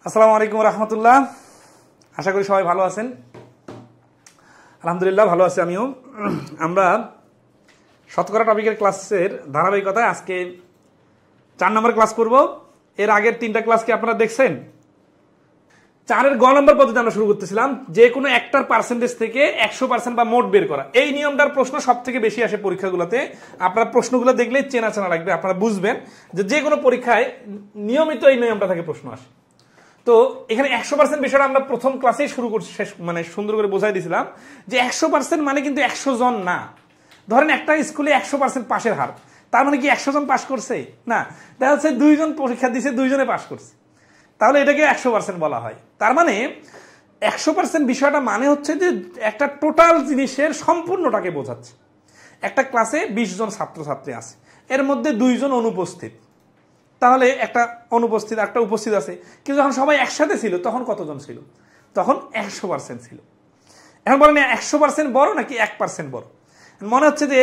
আসসালামু আলাইকুম রহমতুল্লাহ। আশা করি সবাই ভালো আছেন। আলহামদুলিল্লাহ ভালো আছি আমিও। আমরা শতকরা টপিকের ক্লাসের ধারাবাহিকতায় আজকে 4 নম্বর ক্লাস করব। এর আগের 3টা ক্লাসকে আপনারা দেখছেন। 4-এর গ নম্বর পদ্ধতি আমরা শুরু করতেছিলাম, যে কোনো একটার পার্সেন্টেজ থেকে 100% বা মোট বের করা। এই নিয়মটার প্রশ্ন সব থেকে বেশি আসে পরীক্ষাগুলোতে। আপনারা প্রশ্নগুলো দেখলে চেনা চেনা লাগবে, আপনারা বুঝবেন যে কোনো পরীক্ষায় নিয়মিত এই নিয়মটা থেকে প্রশ্ন আসে। তো এখানে 100% বিষয়টা আমরা প্রথম ক্লাসেই শুরু করছি, মানে সুন্দর করে বোঝাই দিয়েছিলাম যে 100% মানে কিন্তু 100 জন না। ধরেন একটা স্কুলে 100% পাশের হার, তার মানে কি 100 জন পাস করছে না, দেখা যাচ্ছে 2 জন পরীক্ষা দিয়েছে, 2 জনে পাস করছে, তাহলে এটাকে 100% বলা হয়। তার মানে 100% বিষয়টা মানে হচ্ছে যে একটা টোটাল জিনিসের সম্পূর্ণটাকে বোঝাচ্ছে। একটা ক্লাসে 20 জন ছাত্রছাত্রী আছে, এর মধ্যে 2 জন অনুপস্থিত, তাহলে একটা অনুপস্থিত একটা উপস্থিত আছে। কিন্তু যখন সবাই একসাথে ছিল তখন কতজন ছিল? তখন 100% ছিল। এখন বলেন 100% বড় নাকি 1% বড়? মনে হচ্ছে যে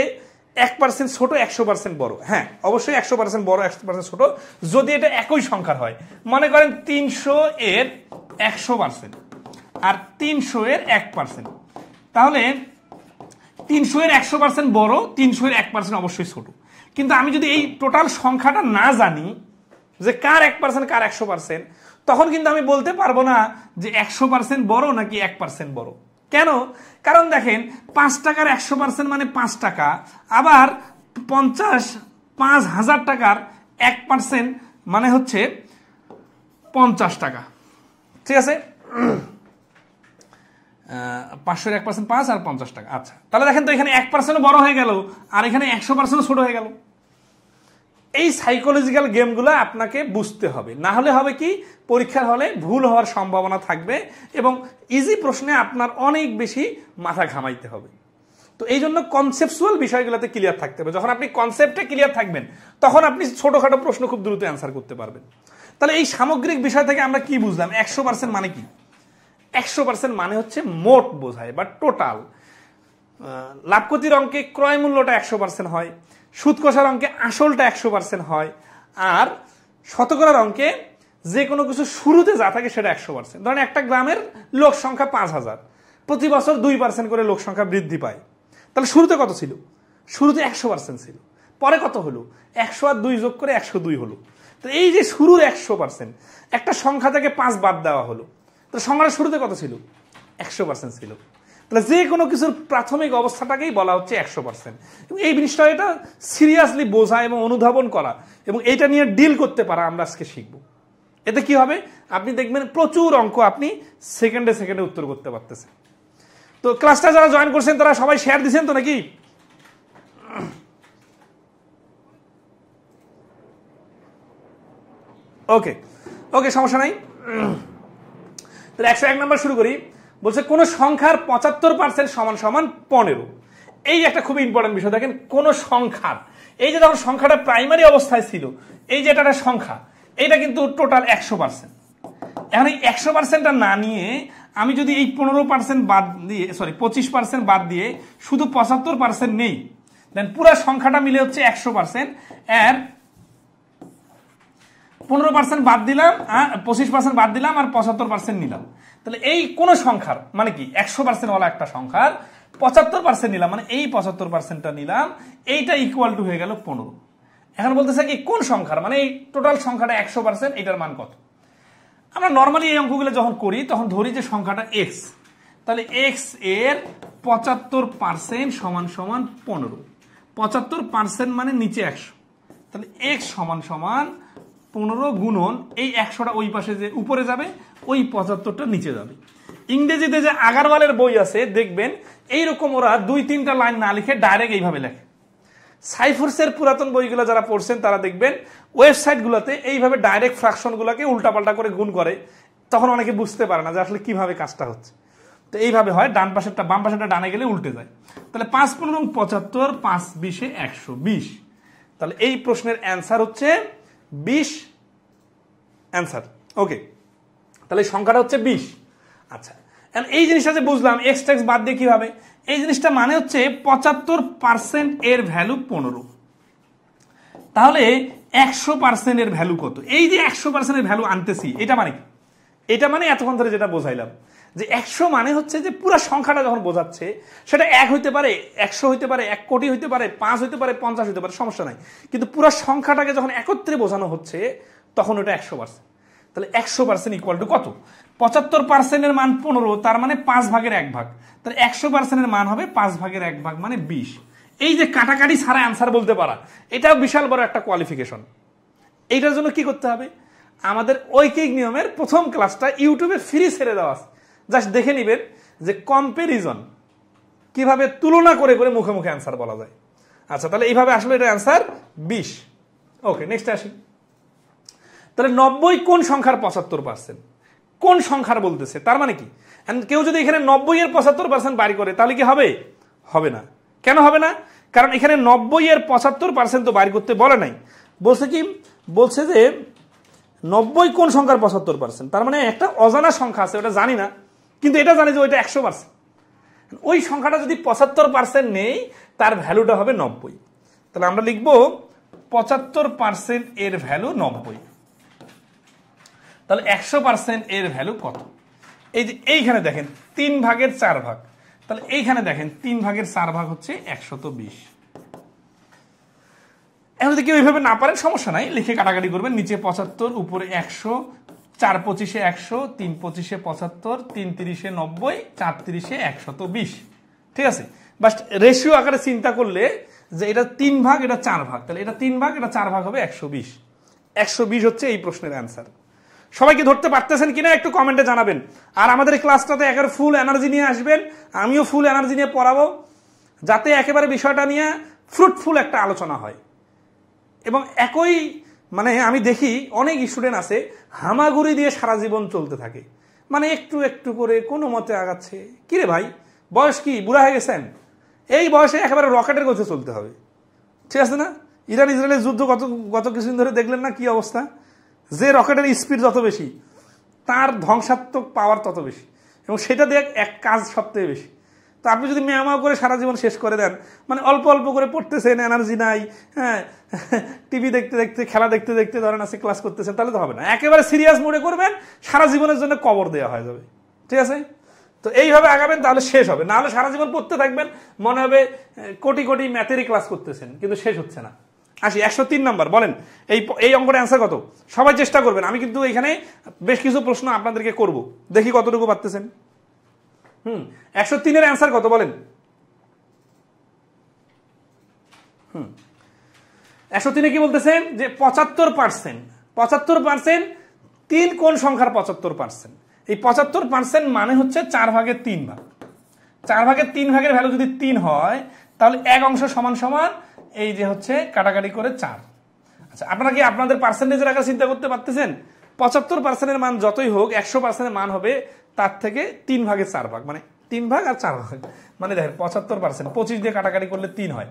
1% ছোট, 100% বড়। হ্যাঁ, অবশ্যই 100% বড়, 100% ছোট, যদি এটা একই সংখ্যার হয়। মনে করেন 300 এর 100% আর 300 এর 1%, তাহলে 300 এর 100% বড়, 300 এর 1% অবশ্যই ছোট। কিন্তু আমি যদি এই টোটাল সংখ্যাটা না জানি যে কার 1% কার 100%, তখন কিন্তু আমি বলতে পারবো না যে 100% বড় নাকি 1% বড়। কেন? কারণ দেখেন 5 টাকার 100% মানে 5 টাকা, আবার 5,000 টাকার 1% মানে হচ্ছে 50 টাকা। ঠিক আছে, 500 এর 1% 5 আর 50 টাকা। আচ্ছা, তাহলে দেখেন তো এখানে 1% বড় হয়ে গেল আর এখানে 100% ছোট হয়ে গেল। এই সাইকোলজিক্যাল গেমগুলো আপনাকে বুঝতে হবে, না হলে হবে কি পরীক্ষার হলে ভুল হওয়ার সম্ভাবনা থাকবে এবং ইজি প্রশ্নে আপনার অনেক বেশি মাথা ঘামাইতে হবে। তো এই জন্য কনসেপচুয়াল বিষয়গুলোতে ক্লিয়ার থাকতে হবে। যখন আপনি কনসেপ্টে ক্লিয়ার থাকবেন তখন আপনি ছোটখাটো প্রশ্ন খুব দ্রুত অ্যান্সার করতে পারবেন। তাহলে এই সামগ্রিক বিষয় থেকে আমরা কি বুঝলাম? 100% মানে কি? 100% মানে হচ্ছে মোট বোঝায় বা টোটাল। লাভ ক্ষতির অঙ্কে ক্রয় মূল্যটা 100% হয়, সুদ কষার অঙ্কে আসলটা 100% হয়, আর শতকরার অঙ্কে যে কোনো কিছু শুরুতে যা থাকে সেটা 100%। ধরেন একটা গ্রামের লোক সংখ্যা 5,000, প্রতি বছর 2% করে লোক সংখ্যা বৃদ্ধি পায়। তাহলে শুরুতে কত ছিল? শুরুতে 100% ছিল। পরে কত হলো? 100 আর 2 যোগ করে 102 হলো। তো এই যে শুরুর 100%, একটা সংখ্যা থেকে 5 বাদ দেওয়া হলো, তো সংখ্যাটা শুরুতে কত ছিল? 100% ছিল। তাহলে যে কোনো কিছুর প্রাথমিক অবস্থাটাকেই বলা হচ্ছে 100%। এই জিনিসটা এটা সিরিয়াসলি বোঝা এবং অনুধাবন করা এবং এইটা নিয়ে ডিল করতে পারা আমরা আজকে শিখবো। এতে কি হবে? আপনি দেখবেন প্রচুর অঙ্ক আপনি সেকেন্ডে সেকেন্ডে উত্তর করতে পারতেছেন। তো ক্লাসটা যারা জয়েন করছেন তারা সবাই শেয়ার দিচ্ছেন তো নাকি? ওকে ওকে, সমস্যা নাই। তাহলে 101 নম্বর শুরু করি। বলছে কোন সংখ্যার 75% সমান সমান 15। এই একটা খুবই ইম্পর্টেন্ট বিষয়। দেখেন কোন সংখ্যার, এই যে যখন সংখ্যাটা প্রাইমারি অবস্থায় ছিল, এই যে এটা সংখ্যা, এটা কিন্তু টোটাল 100%। এখন এই 100%টা না নিয়ে আমি যদি এই 15% বাদ দিয়ে, 25% বাদ দিয়ে শুধু 75% নেই, দেন পুরো সংখ্যাটা মিলে হচ্ছে 100%। এর 15% বাদ দিলাম, 25% বাদ দিলাম আর 75% নিলাম। তাহলে এই কোন সংখ্যার মানে কি 100% ওয়ালা একটা সংখ্যার 75% নিলাম, মানে এই 75%টা নিলাম, এইটা ইকুয়াল টু হয়ে গেল 15। এখন বলতেছে কি কোন সংখ্যার, মানে এই টোটাল সংখ্যাটা 100%, এটার মান কত? আমরা নর্মালি এই অঙ্কগুলো যখন করি তখন ধরি যে সংখ্যাটা x, তাহলে x এর 75% সমান সমান 15। 75% মানে নিচে 100, তাহলে x সমান সমান 15 গুণন এই 100টা ওই পাশে যে উপরে যাবে, ওই 75টা নিচে যাবে। ইংরেজিতে যে আগারওয়ালের বই আছে দেখবেন এইরকম ওরা 2-3টা লাইন না লিখে ডাইরেক্ট এইভাবে লেখে। সাইফোর্সের পুরাতন বইগুলো যারা পড়ছেন তারা দেখবেন ওয়েবসাইটগুলোতে এইভাবে ডাইরেক্ট ফ্র্যাকশনগুলোকে উল্টাপাল্টা করে গুণ করে, তখন অনেকে বুঝতে পারে না যে আসলে কিভাবে কাজটা হচ্ছে। তো এইভাবে হয়, ডান পাশেরটা বাম পাশেরটা ডানে গেলে উল্টে যায়। তাহলে 5-15 75, 5-20 120। তাহলে এই প্রশ্নের অ্যান্সার হচ্ছে 20 অ্যান্সার। ওকে, তাহলে সংখ্যাটা হচ্ছে 20। আচ্ছা, এই জিনিসটা যে বুঝলাম এক্স ট্যাক্স বাদ দিয়ে কিভাবে, এই জিনিসটা মানে হচ্ছে 75% এর ভ্যালু 15, তাহলে 100% এর ভ্যালু কত? এই যে 100% এর ভ্যালু আনতেছি, এটা মানে কি? এটা মানে এতক্ষণ ধরে যেটা বোঝাইলাম যে 100 মানে হচ্ছে যে পুরো সংখ্যাটা যখন বোঝাচ্ছে সেটা 1 হইতে পারে, 100 হইতে পারে, 1 কোটি হইতে পারে, 5 হইতে পারে, 50 হইতে পারে, সমস্যা নাই। কিন্তু পুরো সংখ্যাটাকে যখন একত্রে বোঝানো হচ্ছে তখন ওটা 100%। তাহলে 100% ইকুয়াল টু কত? 75% মান 15, তার মানে 5 ভাগের 1 ভাগ। তাহলে 100% মান হবে 5 ভাগের 1 ভাগ মানে 20। এই যে কাটাকাটি ছাড়া অ্যান্সার বলতে পারা, এটাও বিশাল বড় একটা কোয়ালিফিকেশন। এইটার জন্য কি করতে হবে? আমাদের ঐকিক নিয়মের প্রথম ক্লাসটা ইউটিউবে ফ্রি ছেড়ে দেওয়া আছে, জাস্ট দেখে নিবেন যে কম্প্যারিজন কিভাবে তুলনা করে করে মুখে মুখে অ্যান্সার বলা যায়। আচ্ছা, তাহলে এইভাবে আসলে এটা অ্যান্সার 20। ওকে, নেক্সট আসি। তাহলে 90 কোন সংখ্যার 75%? কোন সংখ্যার বলতেছে, তার মানে কি? কেউ যদি এখানে 90 এর 75% বাড়ি করে তাহলে কি হবে? হবে না। কেন হবে না? কারণ এখানে 90 এর 75% তো বাড়ি করতে বলে নাই। বলছে কি? বলছে যে 90 কোন সংখ্যার 75%, তার মানে একটা অজানা সংখ্যা আছে, ওটা জানি না, কিন্তু এটা জানি যে ওইটা 100%। ওই সংখ্যাটা যদি 75% নেই তার ভ্যালুটা হবে 90। তাহলে আমরা লিখব 75% এর ভ্যালু 90। তাহলে 100% এর ভ্যালু কত? এই যে এইখানে দেখেন 3 ভাগের 4 ভাগ, তাহলে এইখানে দেখেন 3 ভাগের 4 ভাগ হচ্ছে 120। এখন যদি কেউ এইভাবে না পারেন সমস্যা নাই, লিখে কাটাকাটি করবেন। নিচে 75, উপরে 100, 4 25 100, 3 25 75, 3 30 90, 4 30 120। ঠিক আছে, বাস রেশিও আকারে চিন্তা করলে যে এটা 3 ভাগ, এটা 4 ভাগ, তাহলে এটা 3 ভাগ, এটা 4 ভাগ হবে 120। 120 হচ্ছে এই প্রশ্নের অ্যান্সার। সবাইকে ধরতে পারতেছেন কিনা একটু কমেন্টে জানাবেন। আর আমাদের এই ক্লাসটাতে একেবারে ফুল এনার্জি নিয়ে আসবেন, আমিও ফুল এনার্জি নিয়ে পড়াবো, যাতে একেবারে বিষয়টা নিয়ে ফ্রুটফুল একটা আলোচনা হয়। এবং একই মানে আমি দেখি অনেক স্টুডেন্ট আছে হামাগুড়ি দিয়ে সারা জীবন চলতে থাকে, মানে একটু একটু করে কোনো মতে আগাচ্ছে। কিরে ভাই, বয়স কি, বুড়া হয়ে গেছেন? এই বয়সে একেবারে রকেটের গতিতে চলতে হবে, ঠিক আছে না? ইরান ইসরায়েলের যুদ্ধ গত কিছুদিন ধরে দেখলেন না কি অবস্থা? যে রকেটের স্পিড যত বেশি তার ধ্বংসাত্মক পাওয়ার তত বেশি, এবং সেটা দিয়ে এক কাজ সবথেকে বেশি। তো আপনি যদি মেয়ামাও করে সারা জীবন শেষ করে দেন, মানে অল্প অল্প করে পড়তেছেন, এনার্জি নাই, হ্যাঁ, টিভি দেখতে দেখতে, খেলা দেখতে দেখতে ধরেন আছে ক্লাস করতেছেন, তাহলে তো হবে না। একেবারে সিরিয়াস মোডে করবেন, সারা জীবনের জন্য কবর দেওয়া হয়ে যাবে, ঠিক আছে? তো এইভাবে আগাবেন, তাহলে শেষ হবে। না হলে সারা জীবন পড়তে থাকবেন, মনে হবে কোটি কোটি ম্যাথেরই ক্লাস করতেছেন, কিন্তু শেষ হচ্ছে না। আসি 103 নাম্বার, বলেন এই অঙ্কটা অ্যান্সার কত? সবাই চেষ্টা করবেন, আমি কিন্তু এখানে বেশ কিছু প্রশ্ন আপনাদেরকে করব, দেখি কতটুকু পারতেছেন। 103 এর অ্যান্সার কত বলেন? 103 কি বলতেছেন যে 75%। 75% 3 কোন সংখ্যার 75%? এই 75% মানে হচ্ছে 4 ভাগের 3 ভাগ। 4 ভাগের 3 ভাগের ভ্যালু যদি 3 হয় তাহলে 1 অংশ সমান সমান এই যে হচ্ছে কাটাকাটি করে 4। আচ্ছা, আপনারা কি আপনাদের পার্সেন্টেজের আগে চিন্তা করতে পারতেছেন? 75% এর মান যতই হোক 100% এর মান হবে তার থেকে 3 ভাগের 4 ভাগ, মানে 3 ভাগ আর 4 ভাগ, মানে দেখেন 75% 25 দিয়ে কাটাকাটি করলে 3 হয়,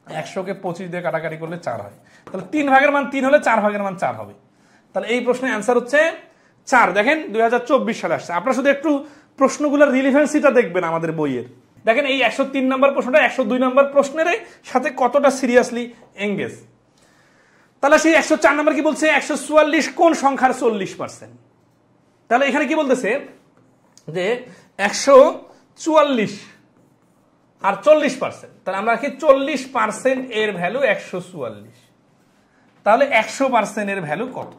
100কে 25 দিয়ে কাটাকাটি করলে 4 হয়। তাহলে 3 ভাগের মান 3 হলে 4 ভাগের মান 4 হবে। তাহলে এই প্রশ্নের অ্যান্সার হচ্ছে 4। দেখেন 2024 সালে আসছে। আপনারা শুধু একটু প্রশ্নগুলোর রিলেভেন্সিটা দেখবেন আমাদের বইয়ের। দেখেন এই 103 নম্বর প্রশ্নটা 102 নম্বর প্রশ্নের সাথে কতটা সিরিয়াসলি এঙ্গেজ। তাহলে সেই 104 নম্বর কি বলছে? 144 কোন সংখ্যার 40%? তাহলে এখানে কি বলতেছে যে 144 আর 40%, তাহলে আমরা রাখি 40% এর ভ্যালু 144। তাহলে 100% এর ভ্যালু কত?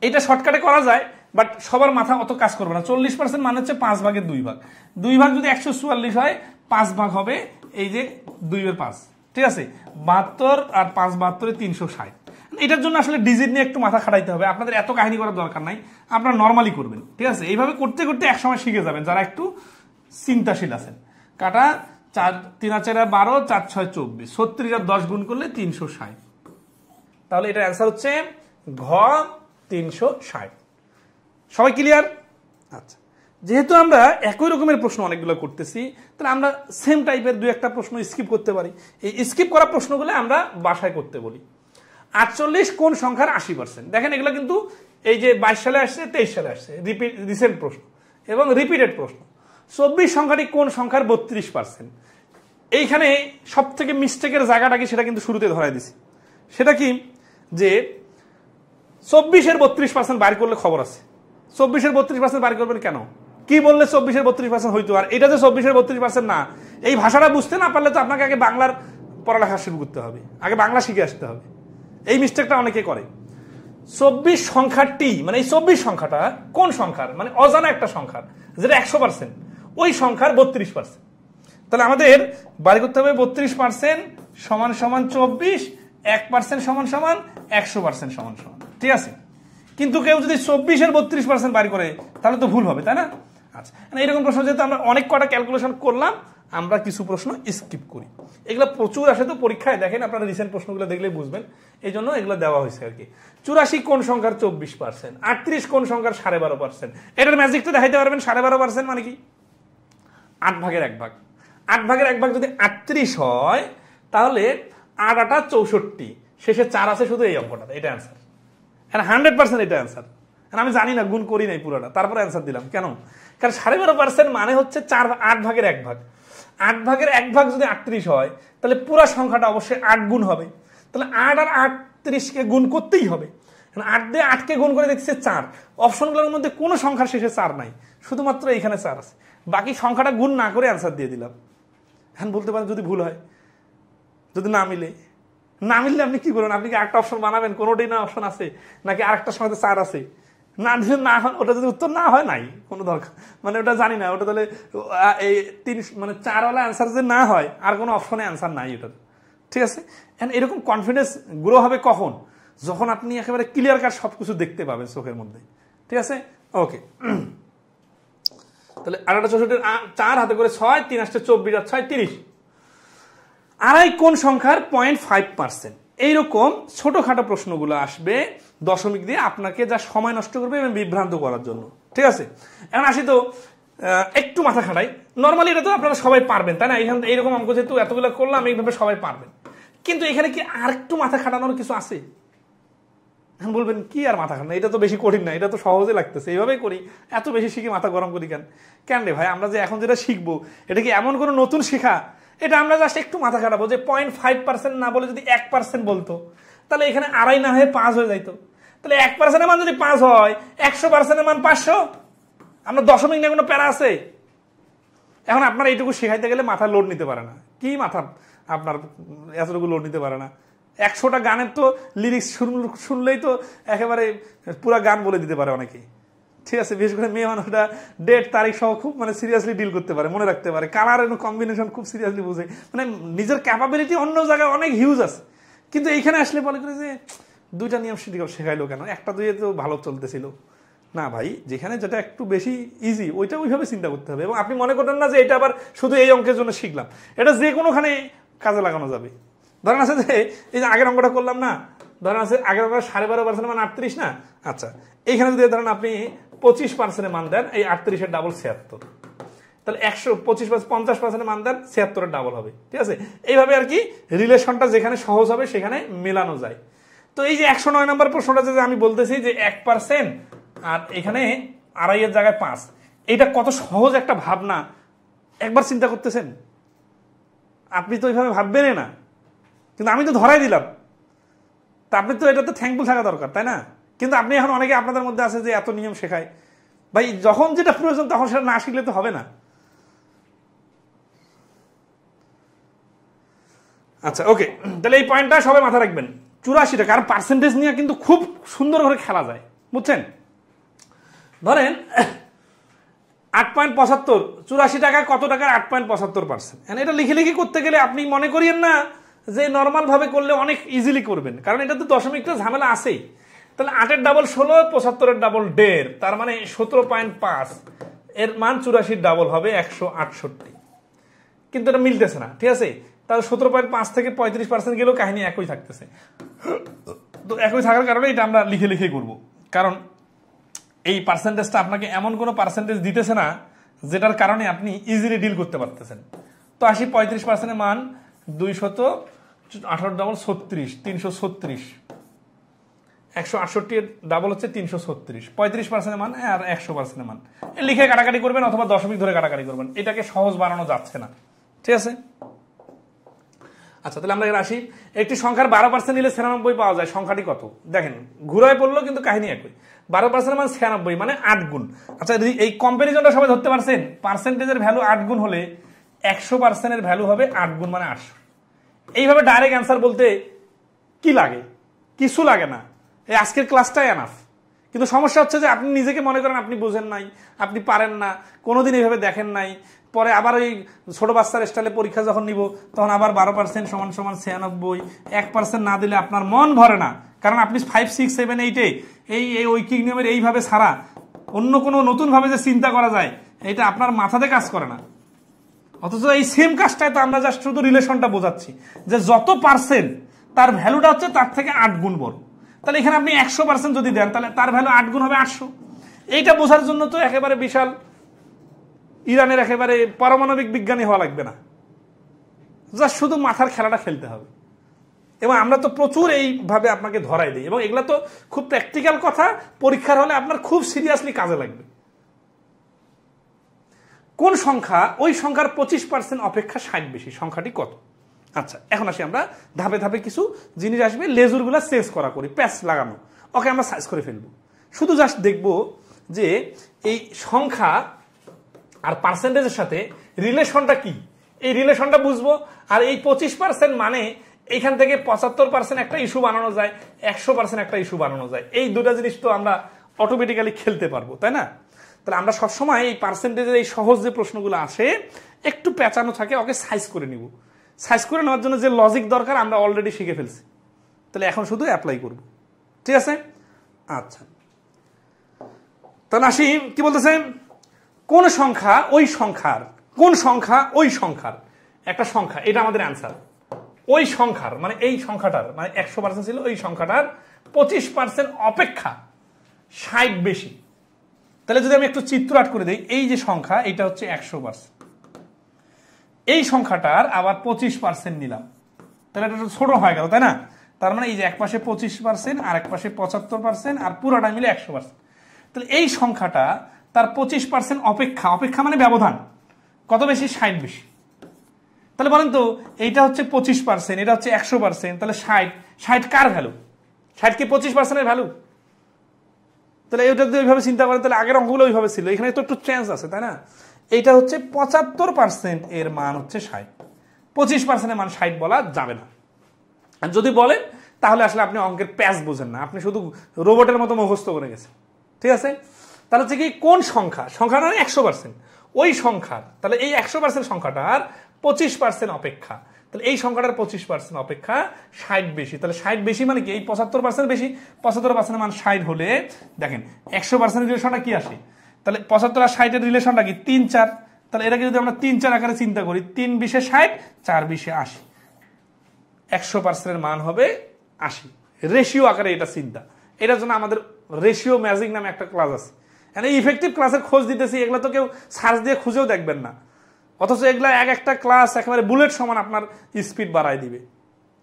এটা শর্টকাটে করা যায়, বাট সবার মাথা অত কাজ করবে না। 40% মানে হচ্ছে 5 ভাগের 2 ভাগ। 2 ভাগ যদি 144 হয়, 5 ভাগ হবে এই যে 2/5, ঠিক আছে? 72 আর 5 72 360। এটার জন্য আসলে ডিজিট নিয়ে একটু মাথা খাটাইতে হবে, আপনাদের এত কাহিনী করার দরকার নাই, আপনারা নর্মালি করবেন, ঠিক আছে? এইভাবে করতে করতে এক সময় শিখে যাবেন যারা একটু চিন্তাশীল আছেন। কাটা 4 3 4 12 4 6 24, 36 আর 10 গুণ করলে 360। তাহলে এটার অ্যান্সার হচ্ছে ঘ 360। সবাই ক্লিয়ার? আচ্ছা, যেহেতু আমরা একই রকমের প্রশ্ন অনেকগুলো করতেছি, তাহলে আমরা সেম টাইপের 2-1টা প্রশ্ন স্কিপ করতে পারি। এই স্কিপ করা প্রশ্নগুলো আমরা বাসায় করতে বলি। 48 কোন সংখ্যার 80%? দেখেন এগুলো কিন্তু এই যে 22 সালে আসছে, 23 সালে আসছে, রিসেন্ট প্রশ্ন এবং রিপিটেড প্রশ্ন। 24 সংখ্যাটি কোন সংখ্যার 32%? এইখানে সব থেকে মিস্টেকের জায়গাটা কি সেটা কিন্তু শুরুতে ধরাই দিছি। সেটা কি যে 24-এর 32% বাইর করলে খবর আছে। 24-এর 32% বাইর করবেন কেন? কি বললে 24-এর 32% হইতো? আর এটা যে 24-এর 32% না, এই ভাষাটা বুঝতে না পারলে তো আপনাকে আগে বাংলার পড়ালেখা শুরু করতে হবে, আগে বাংলা শিখে আসতে হবে। এই মিস্টেকটা অনেকে করে। 24 সংখ্যাটি মানে এই 24 সংখ্যাটা কোন সংখ্যার, মানে অজানা একটা সংখ্যার যেটা 100%, ওই সংখ্যার 32%। তাহলে আমাদের বাইর করতে হবে 32% সমান সমান 24, 1% সমান সমান 100% সমান সমান, ঠিক আছে? কিন্তু কেউ যদি 24-এর 32% বাইর করে তাহলে তো ভুল হবে, তাই না? আচ্ছা, এইরকম প্রশ্ন যেহেতু আমরা অনেক কটা ক্যালকুলেশন করলাম, আমরা কিছু প্রশ্ন স্কিপ করি। এগুলো প্রচুর আসে তো পরীক্ষায়, দেখেন আপনারা রিসেন্ট প্রশ্নগুলো দেখলেই বুঝবেন, এই জন্য এগুলো দেওয়া হয়েছে আর কি। 84 কোন সংখ্যার 24%, 38 কোন সংখ্যার 12.5%। এটার ম্যাজিকটা দেখাইতে পারবেন। 12.5% মানে কি? 8 ভাগের 1 ভাগ। 8 ভাগের 1 ভাগ যদি 38 হয় তাহলে 8 8 64, শেষে 4 আছে শুধু, এই অঙ্কটা, এটা অ্যান্সার। 100% এটা অ্যান্সার। আমি জানি না, গুণ করি নাই পুরোটা, তারপরে অ্যান্সার দিলাম। কেন? কারণ 12.5% মানে হচ্ছে 8 ভাগের 1 ভাগ। 8 ভাগের 1 ভাগ যদি 38 হয় তাহলে পুরো সংখ্যাটা অবশ্যই 8 গুণ হবে। তাহলে 8 আর 38-কে গুণ করতেই হবে। 8 দিয়ে 8-কে গুণ করে দেখছে 4। অপশনগুলোর মধ্যে কোনো সংখ্যার শেষে 4 নাই, শুধুমাত্র এইখানে 4 আছে। বাকি সংখ্যাটা গুণ না করে অ্যান্সার দিয়ে দিলাম। এখন বলতে পারেন যদি ভুল হয়, যদি না মিলে আপনি কি করবেন? আপনি কি আরেকটা অপশন বানাবেন? কোনোটাই না অপশন আছে নাকি আরেকটার সঙ্গে 4 আছে? না দিলে না হয়, ওটা যদি উত্তর না হয় নাই কোনো দরকার, মানে ওটা জানি না, ওটা তাহলে এই 3 মানে 4 অ্যান্সার যে না হয় আর কোনো অপশনে অ্যান্সার নাই ওটার, ঠিক আছে? এরকম কনফিডেন্স গ্রো হবে কখন? যখন আপনি একেবারে ক্লিয়ার কাট সবকিছু দেখতে পাবেন চোখের মধ্যে, ঠিক আছে? ওকে, তাহলে 8 8 64 4 হাতে করে 6, 3 8 24 আর 6 30। আড়াই কোন সংখ্যার 0.5%? এইরকম ছোটখাটো প্রশ্নগুলো আসবে দশমিক দিয়ে, আপনাকে যা সময় নষ্ট করবে এবং বিভ্রান্ত করার জন্য, ঠিক আছে? এখন আসি তো একটু মাথা খাটাই। নর্মালি এটা তো আপনারা সবাই পারবেন, তাই না? এখানে এইরকম অঙ্ক যেহেতু এতগুলো করলাম, এইভাবে সবাই পারবেন। কিন্তু এখানে কি আর একটু মাথা খাটানোর কিছু আছে? এখন বলবেন কি আর মাথা খাটানো, এটা তো বেশি কঠিন না, এটা তো সহজে লাগতেছে, এইভাবেই করি, এত বেশি শিখে মাথা গরম করি কেন? কেন রে ভাই, আমরা যে এখন যেটা শিখবো এটা কি এমন কোনো নতুন শেখা? এটা আমরা জাস্ট একটু মাথা খাটাবো যে 0.5% না বলে যদি 1% বলতো তাহলে এখানে আড়াই না হয়ে 5 হয়ে যাইতো। তাহলে 1%-এর মান যদি 5 হয়, 100%-এর মান 500। আমরা দশমিক নিয়ে কোনো প্যারা আছে? এখন আপনার এইটুকু শেখাইতে গেলে মাথা লোড নিতে পারে না। কি মাথা আপনার এতটুকু লোড নিতে পারে না? 100টা গানের তো লিরিক্স শুনলেই তো একেবারে পুরা গান বলে দিতে পারে অনেকেই, ঠিক আছে? বিশেষ করে মেয়ে মানুষটা ডেট তারিখ সহ খুব মানে সিরিয়াসলি ডিল করতে পারে, মনে রাখতে পারে, কালার এবং কম্বিনেশন খুব সিরিয়াসলি বুঝে, মানে নিজের ক্যাপাবিলিটি অন্য জায়গায় অনেক হিউজ আছে। কিন্তু এইখানে আসলে বলে করে যে 2টা নিয়ম শেখাইলো কেন, 1টা 2-এ তো ভালো চলতেছিল না। ভাই, যেখানে যেটা একটু বেশি ইজি ওইটা ওইভাবে চিন্তা করতে হবে। এবং আপনি মনে করেন না যে এটা আবার শুধু এই অঙ্কের জন্য শিখলাম, এটা যে কোনোখানে কাজে লাগানো যাবে। ধরেন আছে যে এই যে আগের অঙ্কটা করলাম না, ধরেন আছে আগের অঙ্ক 12.5% মান 38 না? আচ্ছা, এইখানে যদি ধরেন আপনি 25% মান দেন, এই 38-এর ডাবল 76, তাহলে 50% মান দেন, 76-এর ডাবল হবে, ঠিক আছে? এইভাবে আর কি রিলেশনটা যেখানে সহজ হবে সেখানে মেলানো যায়। তো এই যে 109 নম্বর প্রশ্নটা যে আমি বলতেছি যে 1% আর এখানে আড়াইয়ের জায়গায় 5, এটা কত সহজ একটা ভাবনা, একবার চিন্তা করতেছেন? আপনি তো এইভাবে ভাববেনই না, কিন্তু আমি তো ধরাই দিলাম। তা আপনি তো এটা তো থ্যাঙ্কফুল থাকা দরকার, তাই না? কিন্তু আপনি এখন অনেকে আপনাদের মধ্যে আছে যে এত নিয়ম শেখায়, ভাই যখন যেটা প্রয়োজন তখন সেটা না শিখলে তো হবে না। আচ্ছা, ওকে, তাহলে এই পয়েন্টটা সবাই মাথায় রাখবেন। 84 টাকা, আর পার্সেন্টেজ নিয়ে কিন্তু খুব সুন্দর করে খেলা যায়, বুঝছেন? ধরেন 8.75, 84 টাকা কত টাকার 8.75%। এটা লিখে করতে গেলে আপনি মনে করিয়েন না যে নর্মাল ভাবে করলে অনেক ইজিলি করবেন, কারণ এটা তো দশমিকটা ঝামেলা আছেই। তাহলে 8-এর ডাবল 16, 75-এর ডাবল 1.5, তার মানে 17.5, এর মান 84-র ডাবল হবে 168। কিন্তু এটা মিলতেছে না, ঠিক আছে? তাহলে 17.5 থেকে 35% গেলেও কাহিনী একই থাকতেছে। তো একই থাকার কারণে এটা আমরা লিখে করব, কারণ এই পার্সেন্টেজটা আপনাকে এমন কোনো পার্সেন্টেজ দিতেছে না যেটার কারণে আপনি ইজিলি ডিল করতে পারতেছেন। তো 35%-এর মান 218 ডাবল 36, 336, 168 এর ডাবল হচ্ছে 336, 35%-এর মান আর 100%-এর মান লিখে কাটাকাটি করবেন অথবা দশমিক ধরে কাটাকাটি করবেন, এটাকে সহজ বানানো যাচ্ছে না, ঠিক আছে? আচ্ছা, তাহলে আমরা এর আসি। একটি সংখ্যার 12% নিলে 96 পাওয়া যায়, সংখ্যাটি কত? দেখেন ঘুরায় পড়লো কিন্তু কাহিনী একই। 12% মানে 96 মানে 8 গুণ। আচ্ছা, এই কম্পারিজনটা সবাই ধরতে পারছেন? পার্সেন্টেজের ভ্যালু 8 গুণ হলে 100% এর ভ্যালু হবে 8 গুণ মানে 800। এইভাবে ডাইরেক্ট অ্যান্সার বলতে কি লাগে? কিছু লাগে না, এই আজকের ক্লাসটাই এনাফ। কিন্তু সমস্যা হচ্ছে যে আপনি নিজেকে মনে করেন আপনি বুঝেন নাই, আপনি পারেন না, কোনোদিন এইভাবে দেখেন নাই। পরে আবার ওই ছোট বাচ্চার স্টাইলে পরীক্ষা যখন নিব তখন আবার 12% সমান সমান 96, 1% না দিলে আপনার মন ভরে না। কারণ আপনি 5, 6, 7, 8 এই ঐকিক নিয়মের এইভাবে ছাড়া অন্য কোনো নতুনভাবে যে চিন্তা করা যায় এটা আপনার মাথাতে কাজ করে না। অথচ এই সেম কাজটাই তো আমরা জাস্ট শুধু রিলেশনটা বোঝাচ্ছি যে যত পার্সেন্ট তার ভ্যালুটা হচ্ছে তার থেকে 8 গুণ বড়। তাহলে এখানে আপনি 100% যদি দেন তাহলে তার ভ্যালু 8 গুণ হবে 800। এইটা বোঝার জন্য তো একেবারে বিশাল ইরানের একেবারে পারমাণবিক বিজ্ঞানী হওয়া লাগবে না, যা শুধু মাথার খেলাটা খেলতে হবে। এবং আমরা তো প্রচুর এইভাবে আপনাকে ধরাই দিই, এবং এগুলো তো খুব প্র্যাকটিক্যাল কথা, পরীক্ষার হলে আপনার খুব সিরিয়াসলি কাজে লাগবে। কোন সংখ্যা ওই সংখ্যার 25% অপেক্ষা 60 বেশি, সংখ্যাটি কত? আচ্ছা, এখন আসি আমরা ধাপে ধাপে কিছু জিনিস আসবে, লেজুরগুলো চেঞ্জ করা করি, প্যাচ লাগানো, ওকে আমরা সাইজ করে ফেলবো। শুধু জাস্ট দেখবো যে এই সংখ্যা আর পার্সেন্টেজের সাথে রিলেশনটা কি, এই রিলেশনটা বুঝবো। আর এই 25% মানে এইখান থেকে 75% একটা ইস্যু বানানো যায়, 100% একটা ইস্যু বানানো যায়। এই দুটা জিনিস তো আমরা অটোমেটিক্যালি খেলতে পারবো, তাই না? তাহলে আমরা সবসময় এই পার্সেন্টেজের এই সহজ যে প্রশ্নগুলো আসে একটু পেঁচানো থাকে, ওকে সাইজ করে নিব। সাইজ করে নেওয়ার জন্য যে লজিক দরকার আমরা অলরেডি শিখে ফেলছি, তাহলে এখন শুধু অ্যাপ্লাই করব। ঠিক আছে? আচ্ছা, তাহলে আসি কি বলতেছেন, কোন সংখ্যা ওই সংখ্যার, কোন সংখ্যা ওই সংখ্যার, একটা সংখ্যা, এটা আমাদের অ্যান্সার। ওই সংখ্যার মানে এই সংখ্যাটার, মানে 100% ছিল, ওই সংখ্যাটার 25% অপেক্ষা 60 বেশি। তাহলে যদি আমি একটু চিত্র আট করে দিই, এই যে সংখ্যা এটা হচ্ছে 100%, এই সংখ্যাটার আবার 25% নিলাম, তাহলে এটা ছোট হয়ে গেল, তাই না? তার মানে এই যে এক পাশে 25% আর এক পাশে 75% আর পুরোটা মিলে 100%। তাহলে এই সংখ্যাটা তার 25% অপেক্ষা, অপেক্ষা মানে ব্যবধান, কত বেশি? 60 বেশি। তাহলে বলেন তো এইটা হচ্ছে 25%, এটা হচ্ছে 100%, তাহলে 60 কার ভ্যালু? 60 কি 25% এর ভ্যালু? তাহলে এটা যদি ওইভাবে চিন্তা করেন তাহলে আগের অঙ্কগুলো ওইভাবে ছিল, এখানে তো একটু চেঞ্জ আছে, তাই না? এইটা হচ্ছে 75% এর মান হচ্ছে 60, 25% এর মান 60 বলা যাবে না। আর যদি বলেন তাহলে আসলে আপনি অঙ্কের প্যাচ বোঝেন না, আপনি শুধু রোবটের মতো মুখস্থ করে গেছেন। ঠিক আছে? তাহলে হচ্ছে কি, কোন সংখ্যা, সংখ্যা নয় 100%, ওই সংখ্যার, তাহলে এই 100% সংখ্যাটার 25% অপেক্ষা, তাহলে এই সংখ্যাটার 25% অপেক্ষা 60 বেশি। তাহলে 60 বেশি মানে কি? এই 75% বেশি, 75% মান 60 হলে দেখেন 100% রিলেশনটা কি আসে? তাহলে 75 আর 60 এর রিলেশনটা কি? 3, 4। তাহলে এটাকে যদি আমরা 3, 4 আকারে চিন্তা করি, 3 20 60, 4 20 80, 100% এর মান হবে 80। রেশিও আকারে এটা চিন্তা, এটার জন্য আমাদের রেশিও ম্যাজিক নামে একটা ক্লাস আছে। এই ইফেক্টিভ ক্লাসের খোঁজ দিতেছি, এগুলো তো কেউ সার্চ দিয়ে খুঁজেও দেখবেন না, অথচ এগুলা একটা ক্লাস একেবারে বুলেট সমান আপনার স্পিড বাড়ায় দিবে।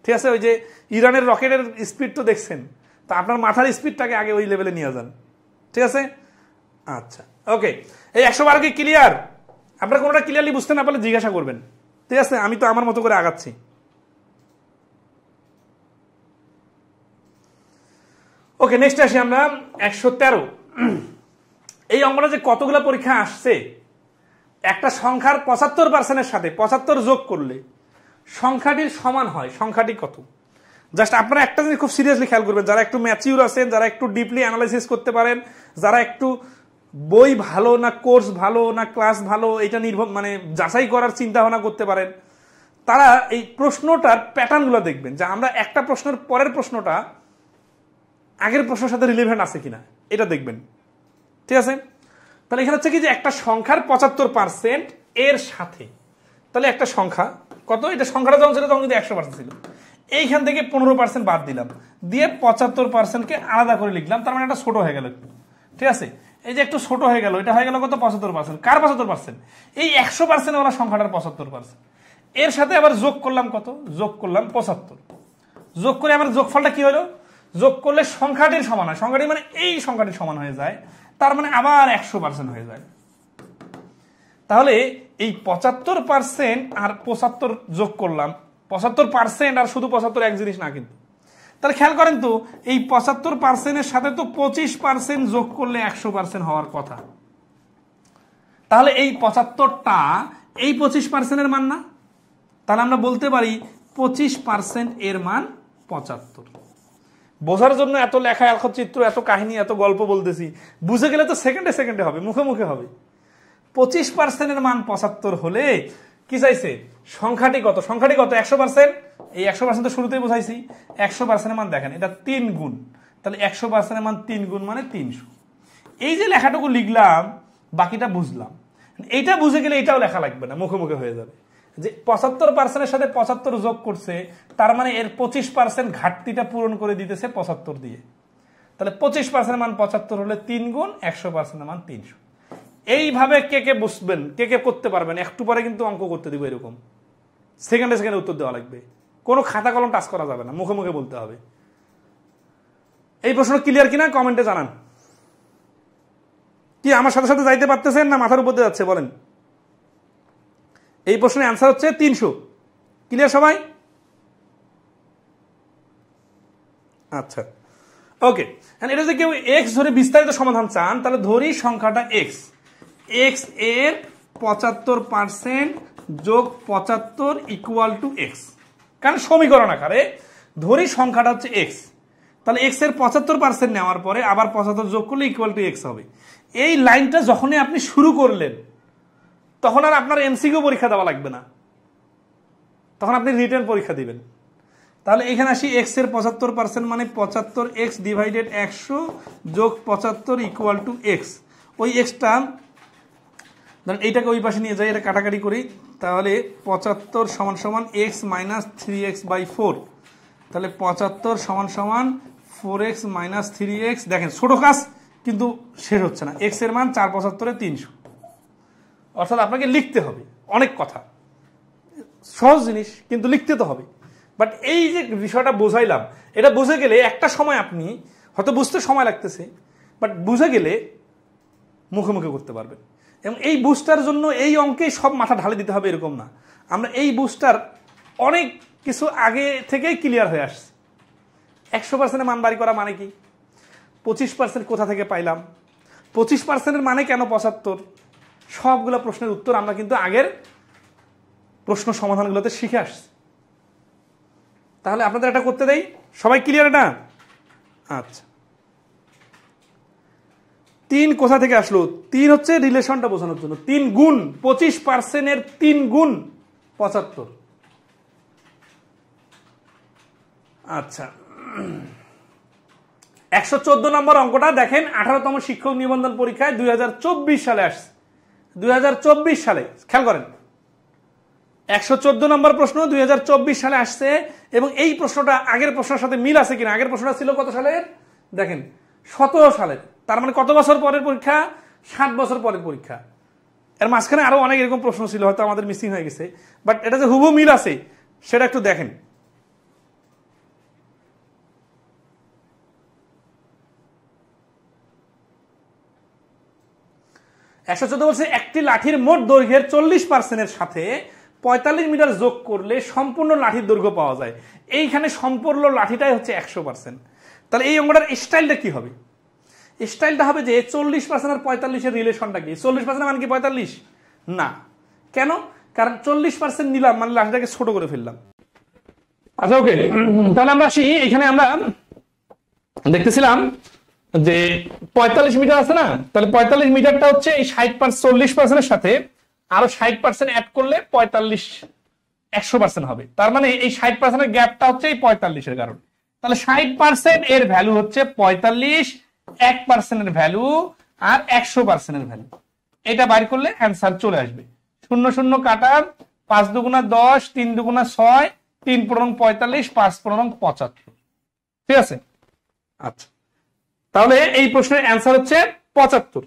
ঠিক আছে? ওই যে ইরানের রকেটের স্পিড তো দেখছেন, তা আপনার মাথার স্পিডটাকে আগে ওই লেভেলে নিয়ে যান। ঠিক আছে? আচ্ছা, ওকে, এই 112 কি ক্লিয়ার? আপনারা কোনোটা ক্লিয়ারলি বুঝতে না পারলে জিজ্ঞাসা করবেন। ঠিক আছে? আমি তো আমার মতো করে আগাচ্ছি। ওকে, নেক্সট আসি আমরা 113। এই অঙ্কটা যে কতগুলো পরীক্ষা আসছে, একটা সংখ্যার 75%-এর সাথে 75 যোগ করলে সংখ্যাটির সমান হয়, সংখ্যাটি কত? জাস্ট আপনারা একটা জিনিস খুব সিরিয়াসলি খেয়াল করবেন, যারা একটু ম্যাচিউর আছেন, যারা একটু ডিপলি অ্যানালাইসিস করতে পারেন, যারা একটু বই ভালো না কোর্স ভালো না ক্লাস ভালো এটা নির্ভর মানে যাচাই করার চিন্তা ভাবনা করতে পারেন, তারা এই প্রশ্নটার প্যাটার্নগুলো দেখবেন, যে আমরা একটা প্রশ্নের পরের প্রশ্নটা আগের প্রশ্নের সাথে রিলেভেন্ট আছে কিনা এটা দেখবেন। ঠিক আছে? তাহলে এখানে হচ্ছে কি, যে একটা সংখ্যার 75% এর সাথে, তাহলে একটা সংখ্যা কত, এটা সংখ্যাটা যখন ছিল তখন কিন্তু 100% ছিল, এইখান থেকে 15% বাদ দিলাম, দিয়ে 75%কে আলাদা করে লিখলাম, তার মানে এটা ছোট হয়ে গেল। ঠিক আছে? এই যে একটু ছোট হয়ে গেল, এটা হয়ে গেল কত? 75%। কার 75%? এই 100% ওরা সংখ্যাটার 75%। এর সাথে আবার যোগ করলাম কত? যোগ করলাম 75। যোগ করে আমার যোগফলটা কি হলো? যোগ করলে সংখ্যাটির সমান হয়, সংখ্যাটি মানে এই সংখ্যাটির সমান হয়ে যায়, তার মানে আবার 100% হয়ে যায়। তাহলে এই 75% আর 75 যোগ করলাম 75% আর শুধু 75 এক জিনিস না কিন্তু। তাহলে খেয়াল করেন তো, এই 75%-এর সাথে তো 25% যোগ করলে 100% হওয়ার কথা। তাহলে এই 75টা এই 25%-এর মান না? তাহলে আমরা বলতে পারি 25% এর মান 75। বোঝার জন্য এত লেখা, এত চিত্র, এত কাহিনী, এত গল্প বলতেছি, বুঝে গেলে তো সেকেন্ডে সেকেন্ডে হবে, মুখে মুখে হবে। 25%-এর মান 75 হলে কি চাইছে, সংখ্যাটি কত? সংখ্যাটি কত? 100%। এই 100% তো শুরুতেই বোঝাইছি। 100%-এর মান দেখেন, এটা 3 গুণ, তাহলে 100%-এর মান 3 গুণ মানে 300। এই যে লেখাটুকু লিখলাম, বাকিটা বুঝলাম। এইটা বুঝে গেলে এটাও লেখা লাগবে না, মুখে মুখে হয়ে যাবে যে 75%-এর সাথে 75 যোগ করছে, তার মানে এর 25% ঘাটতিটা পূরণ করে দিতেছে 75 দিয়ে। তাহলে 25%-এর মান 75 হলে 3 গুণ 100%-এর মান 300। এইভাবে কে কে বুঝবেন, কে কে করতে পারবেন, একটু পরে কিন্তু অঙ্ক করতে দিব এরকম, সেকেন্ডে সেকেন্ডে উত্তর দেওয়া লাগবে, কোনো খাতা কলম টাচ করা যাবে না, মুখে মুখে বলতে হবে। এই প্রশ্ন ক্লিয়ার কিনা কমেন্টে জানান। কি আমার সাথে সাথে যাইতে পারতেছেন না মাথার উপর দিয়ে যাচ্ছে বলেন? এই প্রশ্নের অ্যান্সার হচ্ছে 300। ক্লিয়ার সবাই? আচ্ছা, ওকে। এটা যদি কেউ এক্স ধরে বিস্তারিত সমাধান চান, তাহলে ধরি সংখ্যাটা এক্স। এক্স এর 75% যোগ 75 ইকুয়াল টু এক্স, কারণ সমীকরণ আকারে ধরি সংখ্যাটা হচ্ছে এক্স। তাহলে এক্স এর 75% নেওয়ার পরে আবার 75 যোগ করলে ইকুয়াল টু এক্স হবে। এই লাইনটা যখনই আপনি শুরু করলেন, তখন আর আপনার এমসিকিউ পরীক্ষা দেওয়া লাগবে না, তখন আপনি রিটেন পরীক্ষা দিবেন। তাহলে এখানে আসি, এক্স এর 75% মানে 75x ডিভাইডেড 100 যোগ 75 ইকুয়াল টু এক্স। ওই এক্সটা ধরেন এইটাকে ওই পাশে নিয়ে যাই, এটা কাটাকাটি করি, তাহলে 75 সমান সমান x মাইনাস 3x/4। তাহলে 75 সমান সমান 4x মাইনাস 3x। দেখেন ছোট কাজ কিন্তু শেষ হচ্ছে না, x এর মান 4×75 300। অর্থাৎ আপনাকে লিখতে হবে অনেক কথা, সহজ জিনিস কিন্তু লিখতে তো হবে। বাট এই যে বিষয়টা বোঝাইলাম, এটা বুঝে গেলে একটা সময় আপনি হয়তো বুঝতে সময় লাগতেছে, বাট বুঝে গেলে মুখে মুখে করতে পারবেন। এবং এই বুস্টার জন্য এই অঙ্কে সব মাথা ঢালে দিতে হবে এরকম না, আমরা এই বুস্টার অনেক কিছু আগে থেকেই ক্লিয়ার হয়ে আসছে। 100%-এর মান বাড়ি করা মানে কি, 25% কোথা থেকে পাইলাম, 25%-এর মানে কেন 75, সবগুলো প্রশ্নের উত্তর আমরা কিন্তু আগের প্রশ্ন সমাধানগুলোতে শিখে আসছি। তাহলে আপনাদের এটা করতে দেই, সবাই ক্লিয়ার এটা? আচ্ছা, 3 কোথা থেকে আসলো? 3 হচ্ছে রিলেশনটা বোঝানোর জন্য, 3 গুণ 25%-এর 3 গুণ 75। আচ্ছা, 114 নম্বর অঙ্কটা দেখেন, 18তম শিক্ষক নিবন্ধন পরীক্ষায় 2024 সালে আসছে। 2024 সালে, খেয়াল করেন, 114 নম্বর প্রশ্ন 2024 সালে আসছে। এবং এই প্রশ্নটা আগের প্রশ্নের সাথে মিল আছে কিনা, আগের প্রশ্নটা ছিল কত সালের? দেখেন 17 সালের। তার মানে কত বছর পরের পরীক্ষা? 7 বছর পরের পরীক্ষা। এর মাঝখানে আরো অনেক এরকম প্রশ্ন ছিল, হয়তো আমাদের মিসিং হয়ে গেছে, বাট এটা যে হুবহু মিল আছে সেটা একটু দেখেন। বলছে একটি লাঠির মোট দৈর্ঘ্যের 40%-এর সাথে 45 মিটার যোগ করলে সম্পূর্ণ লাঠির দৈর্ঘ্য পাওয়া যায়। এইখানে সম্পূর্ণ লাঠিটাই হচ্ছে 100%। তাহলে এই অঙ্কটার স্টাইলটা কি হবে? স্টাইলটা হবে যে 40% আর 45-এর রিলেশনটা কি? 40% মানে কি 45? না। কেন? কারণ 40% নিলাম মানে লাঠিটাকে ছোট করে ফেললাম। আচ্ছা, ওকে, তাহলে আমরা আসি, এখানে আমরা দেখতেছিলাম যে 45 মিটার আছে না, তাহলে 45 মিটারটা হচ্ছে এই 40%-এর সাথে আরো 60% অ্যাড করলে 100% হবে। তার মানে এই 60%-এর গ্যাপটা হচ্ছে এই 45-এর কারণে। তাহলে 60% এর ভ্যালু হচ্ছে 45, 1%-এর ভ্যালু আর 100%-এর ভ্যালু, এটা বাইর করলে অ্যান্সার চলে আসবে। 0 0 কাটা, 5 দুগুণা 10, 3 দুগুণা 6, 3 পনেরো 45, 5 পনেরো 75। ঠিক আছে? আচ্ছা, তাহলে এই প্রশ্নের অ্যান্সার হচ্ছে 75।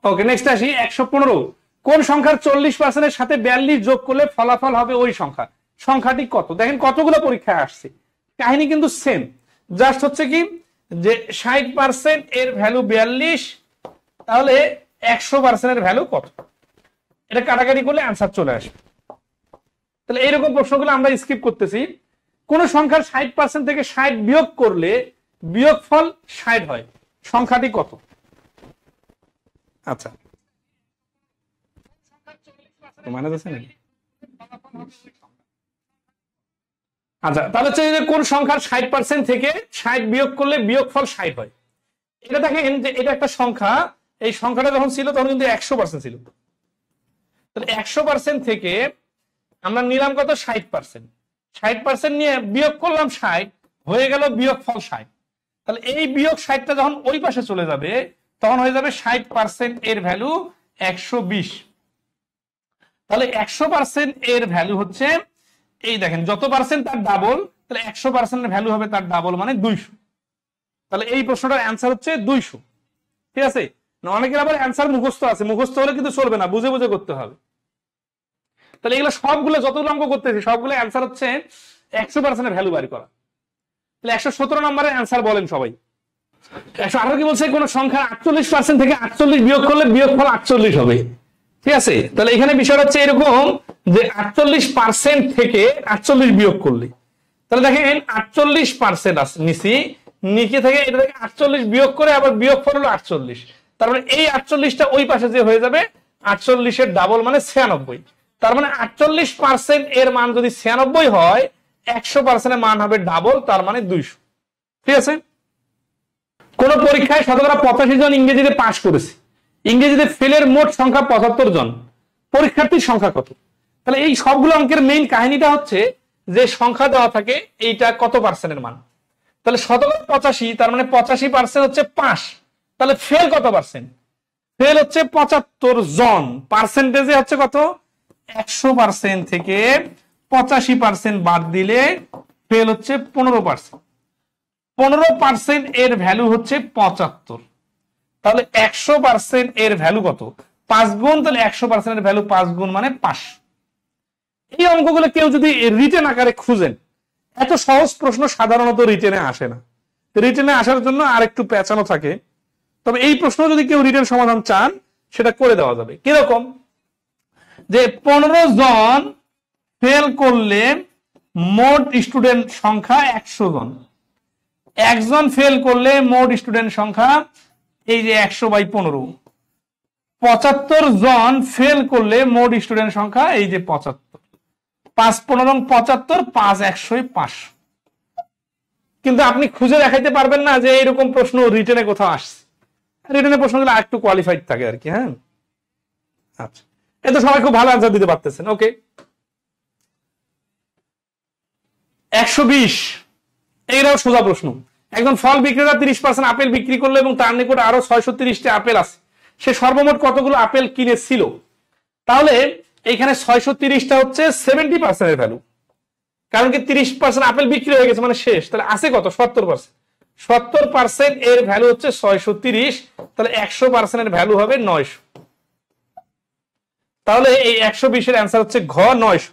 ওকে, নেক্সট আসি 115। কোন সংখ্যার 40%-এর সাথে 42 যোগ করলে ফলাফল হবে ওই সংখ্যা? সংখ্যাটি কত? দেখেন কতগুলো পরীক্ষায় আসছে, কাহিনী কিন্তু সেম, জাস্ট হচ্ছে কি যে 60% এর ভ্যালু 42, তাহলে 100%-এর ভ্যালু কত? এটা কাটাকাটি করলে অ্যান্সার চলে আসবে। তাহলে এইরকম প্রশ্নগুলো আমরা স্কিপ করতেছি। কোন সংখ্যার 60% থেকে 60 বিয়োগ করলে বিয়োগফল 60 হয়, সংখ্যাটি কত? আচ্ছা, মানে যাচ্ছে নাকি? আচ্ছা, তাহলে হচ্ছে কোন সংখ্যার 60% থেকে 60 বিয়োগ করলে বিয়োগফল 60 হয়। এটা দেখেন যে এটা একটা সংখ্যা, এই সংখ্যাটা যখন ছিল তখন কিন্তু 100% ছিল। তাহলে 100% থেকে আমরা নিলাম কত? 60%। 60% নিয়ে বিয়োগ করলাম 60, হয়ে গেল বিয়োগফল 60। তাহলে এই বিয়োগ 60টা যখন ওই পাশে চলে যাবে তখন হয়ে যাবে 60% এর ভ্যালু 120। তাহলে 100% এর ভ্যালু হচ্ছে, এই দেখেন যত পার্সেন্ট তার ডাবল, তাহলে 100% এর ভ্যালু হবে তার ডাবল মানে 200। তাহলে এই প্রশ্নটার অ্যান্সার হচ্ছে 200। ঠিক আছে? অনেকের আবার অ্যান্সার মুখস্থ আছে, মুখস্থ হলে কিন্তু চলবে না, বুঝে বুঝে করতে হবে। তাহলে এগুলো সবগুলো যতগুলো অঙ্ক করতেছি সবগুলো অ্যান্সার হচ্ছে 100% এর ভ্যালু বাড়ি করা। তাহলে 117 নম্বরের অ্যান্সার বলেন সবাই। 118 কি বলছে? কোন সংখ্যার 48% থেকে 48 বিয়োগ করলে বিয়োগফল 48 হবে। ঠিক আছে? তাহলে এখানে বিষয়টা হচ্ছে এরকম যে 48% থেকে 48 বিয়োগ করলে, তাহলে দেখেন 48% আছে নিচে, নিচে থেকে এটা থেকে 48 বিয়োগ করে আবার বিয়োগফল হলো 48। তার মানে এই 48টা ওই পাশে যে হয়ে যাবে 48 এর ডাবল মানে 96। তার মানে 48% এর মান যদি 96 হয়, 100% এর মান হবে ডাবল, তার মানে 200। ঠিক আছে? কোন পরীক্ষায় শতকরা 85 জন ইংরেজিতে পাশ করেছে, ইংরেজিতে ফেলের মোট সংখ্যা 75 জন, পরীক্ষার্থীর সংখ্যা কত? তাহলে এই সবগুলো অঙ্কের মেইন কাহিনীটা হচ্ছে যে সংখ্যা দেওয়া থাকে এইটা কত পার্সেন্টের মান। তাহলে শতকরা 85, তার মানে 85% হচ্ছে 5। তাহলে ফেল কত পার্সেন্ট? ফেল হচ্ছে 75 জন। পার্সেন্টেজে হচ্ছে কত? 100% থেকে 85% বাদ দিলে ফেল হচ্ছে 15%। 15% এর ভ্যালু হচ্ছে 75। তাহলে 100% এর ভ্যালু কত? 5 গুণ। তাহলে 100% এর ভ্যালু 5 গুণ মানে 500। এই অঙ্কগুলো কেউ যদি রিটেন আকারে খুঁজেন, এত সহজ প্রশ্ন সাধারণত রিটেনে আসে না। রিটেনে আসার জন্য আরেকটু পেঁচানো থাকে। তবে এই প্রশ্ন যদি কেউ রিটেন সমাধান চান সেটা করে দেওয়া যাবে। কিরকম? যে 15 জন ফেল করলে মোট স্টুডেন্ট সংখ্যা 100 জন, একজন ফেল করলে মোট স্টুডেন্ট সংখ্যা এই যে 100/15। 75 জন ফেল করলে মোট স্টুডেন্ট সংখ্যা এই যে 75। 5 15 75, 5 100 500। কিন্তু আপনি খুঁজে দেখাইতে পারবেন না যে এরকম প্রশ্ন রিটেনে কোথাও আসছে। রিটেনের প্রশ্নগুলো আরেকটু কোয়ালিফাইড থাকে আর কি। হ্যাঁ, আচ্ছা, এ তো সবাই খুব ভালো আনসার দিতে পারতেছেন। ওকে, 120 এইটাও সোজা প্রশ্ন। একজন ফল বিক্রেতা 30% আপেল বিক্রি করলো এবং তার নিকট আরো 630টি আপেল আছে। সে সর্বমোট কতগুলো আপেল কিনেছিল? তাহলে এখানে 630টা হচ্ছে 70% এর ভ্যালু, কারণ কি 30% আপেল বিক্রি হয়ে গেছে মানে শেষ। তাহলে আছে কত? 70%। 70% এর ভ্যালু হচ্ছে 630। তাহলে 100% এর ভ্যালু হবে 900। তাহলে এই 120 এর অ্যান্সার হচ্ছে ঘ 900।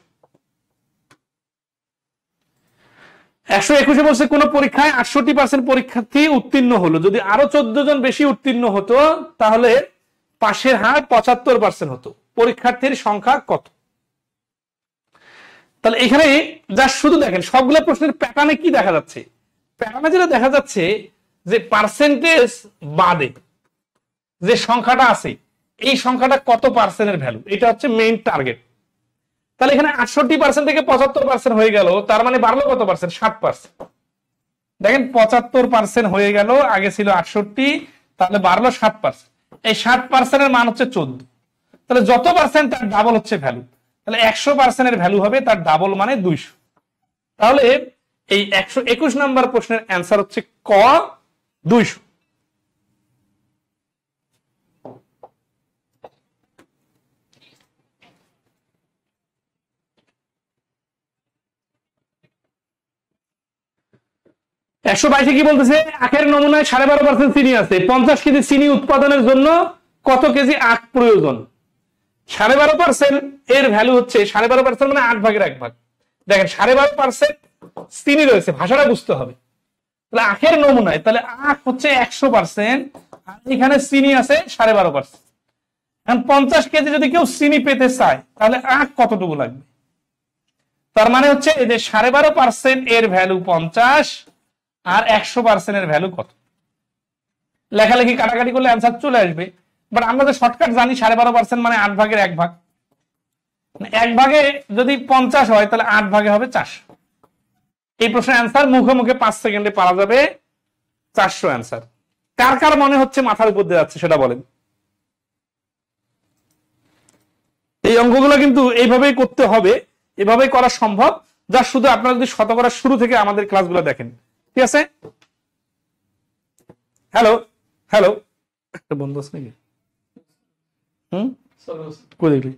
121 বলছে কোন পরীক্ষায় 68% পরীক্ষার্থী উত্তীর্ণ হলো, যদি আরো 14 জন বেশি উত্তীর্ণ হতো তাহলে পাশের হার 75% হতো, পরীক্ষার্থীর সংখ্যা কত? তাহলে এখানে যা শুধু দেখেন সবগুলো প্রশ্নের প্যাটার্নে কি দেখা যাচ্ছে? প্যাটার্নে যেটা দেখা যাচ্ছে যে পার্সেন্টেজ বাদে যে সংখ্যাটা আছে এই সংখ্যাটা কত পার্সেন্টের ভ্যালু, এটা হচ্ছে মেইন টার্গেট। তাহলে এখানে 68% থেকে 75% হয়ে গেল, তার মানে বাড়লো কত পার্সেন্ট? 60%। দেখেন 75% হয়ে গেল, আগে ছিল 68, তাহলে বাড়লো 7%। এই 7% এর মান হচ্ছে 14। তাহলে যত পার্সেন্ট তার ডাবল হচ্ছে ভ্যালু। তাহলে 100% এর ভ্যালু হবে তার ডাবল মানে 200। তাহলে এই 121 নম্বর প্রশ্নের অ্যান্সার হচ্ছে ক 200। একশো 22 কি বলতেছে? আখের নমুনায় 12.5% চিনি আছে, 50 কেজি চিনি উৎপাদনের জন্য কত কেজি আখ প্রয়োজন? 12.5% এর ভ্যালু হচ্ছে 12.5% মানে 8 ভাগের 1 ভাগ। দেখেন 12.5% চিনি রয়েছে, ভাষাটা বুঝতে হবে। তাহলে আখের নমুনায়, তাহলে আখ হচ্ছে 100%, আর এখানে চিনি আছে 12.5%। এখন 50 কেজি যদি কেউ চিনি পেতে চায় তাহলে আখ কতটুকু লাগবে? তার মানে হচ্ছে এই যে 12.5% এর ভ্যালু 50 আর 100% এর ভ্যালু কত? লেখালেখি কাটাকাটি করলে অ্যান্সার চলে আসবে, বাট আমরা যে শর্টকাট জানি 12.5% মানে 8 ভাগের 1 ভাগ। 1 ভাগে যদি 50 হয় তাহলে 8 ভাগে হবে 400। এই প্রশ্নের অ্যান্সার মুখে মুখে 5 সেকেন্ডে পারা যাবে 400 অ্যান্সার। কার কার মনে হচ্ছে মাথার উপর দিয়ে যাচ্ছে সেটা বলেন। এই অঙ্কগুলো কিন্তু এইভাবেই করতে হবে, এভাবেই করা সম্ভব, যা শুধু আপনারা যদি শতকরা শুরু থেকে আমাদের ক্লাসগুলো দেখেন। ঠিক আছে? হ্যালো হ্যালো, একটা বন্ধু আছে নাকি? কই দেখলি?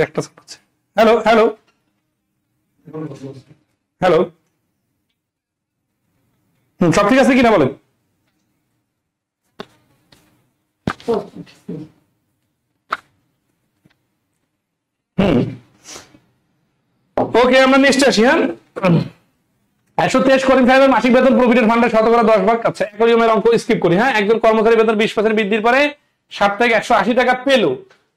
একটা হচ্ছে। হ্যালো হ্যালো হ্যালো, সব ঠিক আছে কিনা বলেন? ওকে, আমরা নেক্সট আসি। হ্যাঁ, 123 করিম সাহেবের মাসিক বেতন প্রভিডেন্ট ফান্ডের শতকরা 10 ভাগ। আচ্ছা, একই নিয়মের অঙ্ক স্কিপ করি। হ্যাঁ, একজন কর্মচারী বেতন 20% বৃদ্ধির পরে সাপ্তাহিক 180 টাকা পেল,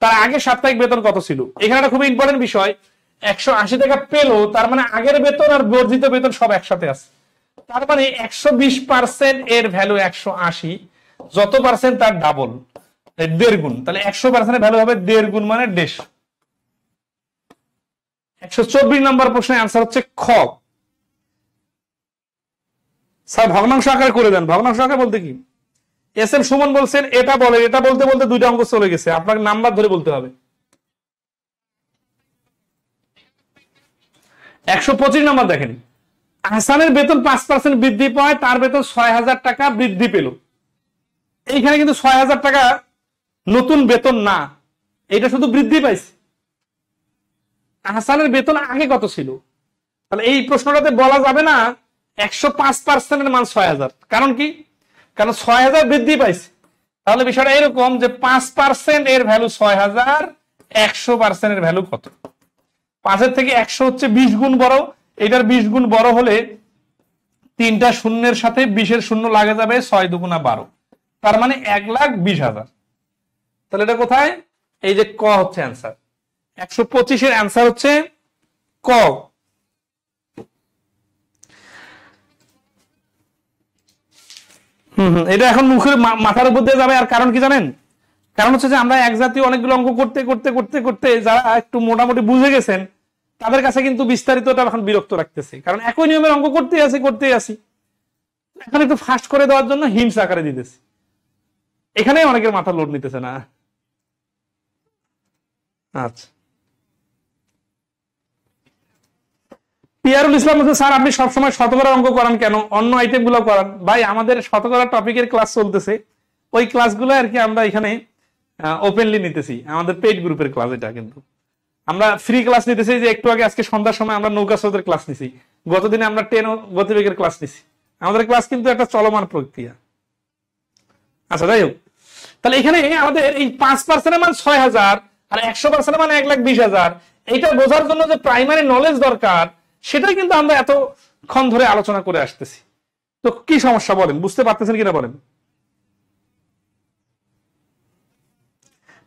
তার আগে সাপ্তাহিক বেতন কত ছিল? এখানে একটা খুব ইম্পর্টেন্ট বিষয়, 180 টাকা পেল তার মানে আগের বেতন আর বর্ধিত বেতন সব একসাথে আছে। তার মানে 120% এর ভ্যালু 180, যত পার্সেন্ট তার ডাবল, 1.5 গুণ। তাহলে 100% এর ভ্যালু হবে 1.5 গুণ মানে 150। 124 নম্বর প্রশ্নের অ্যান্সার হচ্ছে খ। স্যার ভগ্নাংশ আকারে করে দেন। ভগ্নাংশ আকারে বলতে কি? এস এম সুমন বলছেন এটা বলেন, এটা বলতে বলতে দুইটা অঙ্ক চলে গেছে, আপনাকে নাম্বার ধরে বলতে হবে। 125 নম্বর দেখেন, আহসানের বেতন 5% বৃদ্ধি পায়, তার বেতন 6,000 টাকা বৃদ্ধি পেল। এইখানে কিন্তু 6,000 টাকা নতুন বেতন না, এটা শুধু বৃদ্ধি পাইছে। আহসানের বেতন আগে কত ছিল? তাহলে এই প্রশ্নটাতে বলা যাবে না 105% এর মান 6,000। কারণ কি? কারণ 6,000 বৃদ্ধি পাইছে। তাহলে বিষয়টা এরকম যে 5% এর ভ্যালু 6,000, 100% এর ভ্যালু কত? 5 থেকে 100 হচ্ছে 20 গুণ বড়, এটার 20 গুণ বড় হলে 3টা শূন্যের সাথে 20 শূন্য লাগে যাবে, 6 দুগুণা 12, তার মানে 1,20,000। তাহলে এটা কোথায়? এই যে ক হচ্ছে অ্যান্সার। 125 এর অ্যান্সার হচ্ছে ক। এটা এখন মুখের মাথার উপর দিয়ে যাবে। আর কারণ কি জানেন? কারণ হচ্ছে যে আমরা এক জাতীয় অনেকগুলো অঙ্ক করতে করতে করতে করতে যারা একটু মোটামুটি বুঝে গেছেন তাদের কাছে কিন্তু বিস্তারিতটা এখন বিরক্ত রাখতেছে, কারণ একই নিয়মের অঙ্ক করতেই আসি। এখন একটু ফাস্ট করে দেওয়ার জন্য হিংস আকারে দিতেছি, এখানে অনেকের মাথা লোড নিতেছে না। আচ্ছা, পিয়ারুল ইসলাম বলছে স্যার আপনি সবসময় শতকরা অঙ্ক করান কেন, অন্য আইটেম গুলো করান? ভাই আমাদের শতকরা টপিকের ক্লাস চলতেছে, ওই ক্লাসগুলো আর কি আমরা এখানে ওপেনলি নিতেছি, আমাদের পেইড গ্রুপের ক্লাস। এটা কিন্তু আমরা ফ্রি ক্লাস নিতেছি, যে একটু আগে আজকে সন্ধ্যার সময় আমরা নৌকা স্রোতের ক্লাস নিছি, গতদিনে আমরা 10 গতিবেগের ক্লাস নিছি। আমাদের ক্লাস কিন্তু একটা চলমান প্রক্রিয়া। আচ্ছা, যাই হোক, তাহলে এখানে আমাদের এই 5% মান 6,000 আর 100% মান 1,20,000, এইটা বোঝার জন্য যে প্রাইমারি নলেজ দরকার সেটাই কিন্তু আমরা এতক্ষণ ধরে আলোচনা করে আসতেছি। তো কি সমস্যা বলেন, বুঝতে পারতেছেন কিনা বলেন?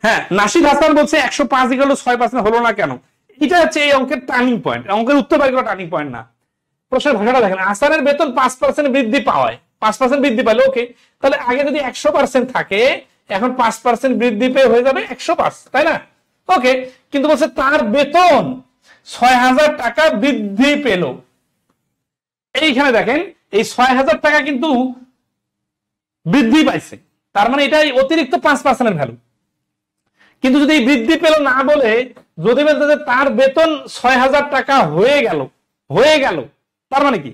হ্যাঁ, নাসির হাসান বলছে 105 = 6% হলো না কেন? এটা হচ্ছে এই অঙ্কের টার্নিং পয়েন্ট, অঙ্কের উত্তর বাইর করা টার্নিং পয়েন্ট না। প্রশ্নের ভাষাটা দেখেন, আহসানের বেতন 5% বৃদ্ধি পাওয়ায়, 5% বৃদ্ধি পাইলে ওকে, তাহলে আগে যদি 100% থাকে এখন 5% বৃদ্ধি পেয়ে হয়ে যাবে 105, তাই না? ওকে, কিন্তু বলছে তার বেতন 6,000 টাকা বৃদ্ধি পেল। এইখানে দেখেন এই 6,000 টাকা কিন্তু বৃদ্ধি পাইছে, তার মানে এটাই অতিরিক্ত 5% এর ভ্যালু। কিন্তু যদি বৃদ্ধি পেল না বলে যদি বলতে যে তার বেতন 6,000 টাকা হয়ে গেল, তার মানে কি?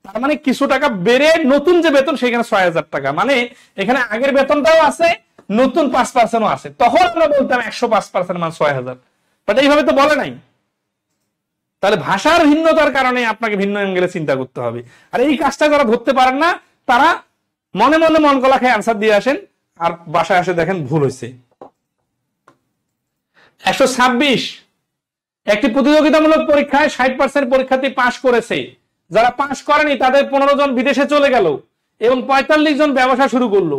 তার মানে কিছু টাকা বেড়ে নতুন যে বেতন সেখানে 6,000 টাকা, মানে এখানে আগের বেতনটাও আছে, নতুন 5%ও আছে, তখন আমরা বলতাম 105% মান 6,000। বাট এইভাবে তো বলে নাই। তাহলে ভাষার ভিন্নতার কারণে আপনাকে ভিন্ন অ্যাঙ্গেলে চিন্তা করতে হবে। আর এই কাজটা যারা ধরতে পারেন না তারা মনে মনে মন গলা খেয়ে আনসার দিয়ে আসেন, আর বাসায় আসে দেখেন ভুল হয়েছে। 126, একটি প্রতিযোগিতামূলক পরীক্ষায় 60% পরীক্ষার্থী পাশ করেছে, যারা পাশ করেনি তাদের 15 জন বিদেশে চলে গেল এবং 45 জন ব্যবসা শুরু করলো।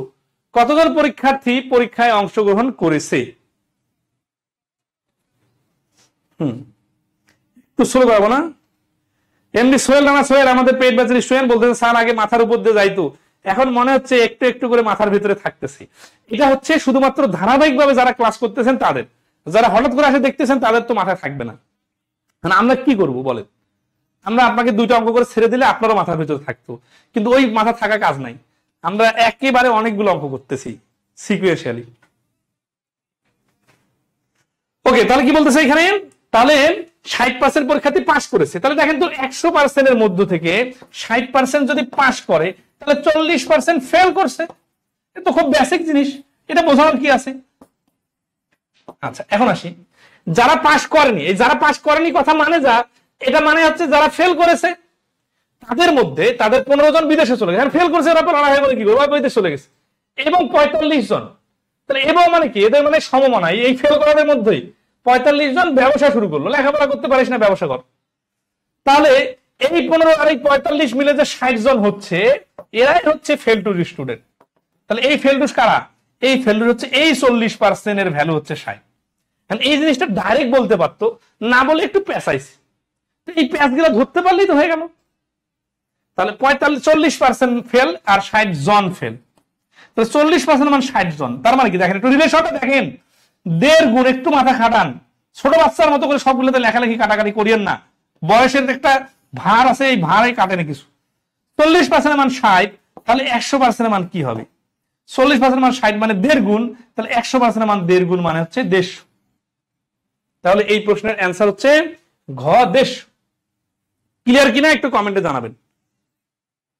কতজন পরীক্ষার্থী পরীক্ষায় অংশগ্রহণ করেছে? একটু স্লো করবো না? এমনি সোহেল রানা সোহেল আমাদের পেট ব্যাচের স্টুডেন্ট বলতেছে স্যার আগে মাথার উপর দিয়ে যাইতো, এখন মনে হচ্ছে একটু একটু করে মাথার ভিতরে থাকতেছে। এটা হচ্ছে শুধুমাত্র ধারাবাহিকভাবে যারা ক্লাস করতেছেন তাদের, যারা হঠাৎ করে আসে দেখতেছেন তাদের তো মাথায় থাকবে না। আমরা কি করব বলেন? আমরা আপনাকে দুইটা অঙ্ক করে ছেড়ে দিলে আপনারও মাথার ভিতরে থাকতো, কিন্তু ওই মাথা থাকা কাজ নাই। আমরা একেবারে অনেকগুলো অঙ্ক করতেছি সিকুয়েন্সিয়ালি। ওকে, তাহলে কি বলতেছে এখানে? তাহলে 60% পরীক্ষার্থী পাস করেছে। তাহলে দেখেন তো 100% এর মধ্য থেকে 60% যদি পাস করে তাহলে 40% ফেল করছে। এটা তো খুব বেসিক জিনিস, এটা বোঝানোর কি আছে? আচ্ছা, এখন আসি যারা পাস করেনি। এই যারা পাস করেনি কথা মানে যা, এটা মানে হচ্ছে যারা ফেল করেছে তাদের মধ্যে তাদের 15 জন বিদেশে চলে গেছে। ফেল করেছে ওরা পড়ালেখা করে কি করবে, বিদেশে চলে গেছে। এবং 45 জন, তাহলে এবং মানে কি, এদের মানে সমমানা। এই ফেল করাদের মধ্যেই 45 জন ব্যবসা শুরু করলো। লেখাপড়া করতে পারিস না, ব্যবসা কর। তাহলে এই 15 আর এই 45 মিলে যে 60 জন হচ্ছে, এরাই হচ্ছে ফেল টু স্টুডেন্ট। তাহলে এই ফেল টু কারা? এই ফেল টু হচ্ছে এই 40% এর ভ্যালু হচ্ছে 60। এই জিনিসটা ডাইরেক্ট বলতে পারতো, না বলে একটু পেঁচাইছে। এই প্যাচগুলো ধরতে পারলেই তো হয়ে গেল। তাহলে 40% ফেল আর 60 জন ফেল, তাহলে 40% মানে 60 জন। তার মানে কি দেখেন, একটু রিলেশনটা দেখেন, 1.5 গুণ। একটু মাথা খাটান, ছোট বাচ্চার মতো করে সবগুলোতে লেখালেখি কাটাকাটি করিয়েন না। বয়সের একটা ভার আছে, এই ভারে কাটেনি কিছু। 40% মান 60, তাহলে 100% মান কি হবে? 40% মান 60 মানে 1.5 গুণ, তাহলে 100% মান 1.5 গুণ মানে হচ্ছে 150। তাহলে এই প্রশ্নের অ্যান্সার হচ্ছে ঘ 150। ক্লিয়ার কিনা একটু কমেন্টে জানাবেন।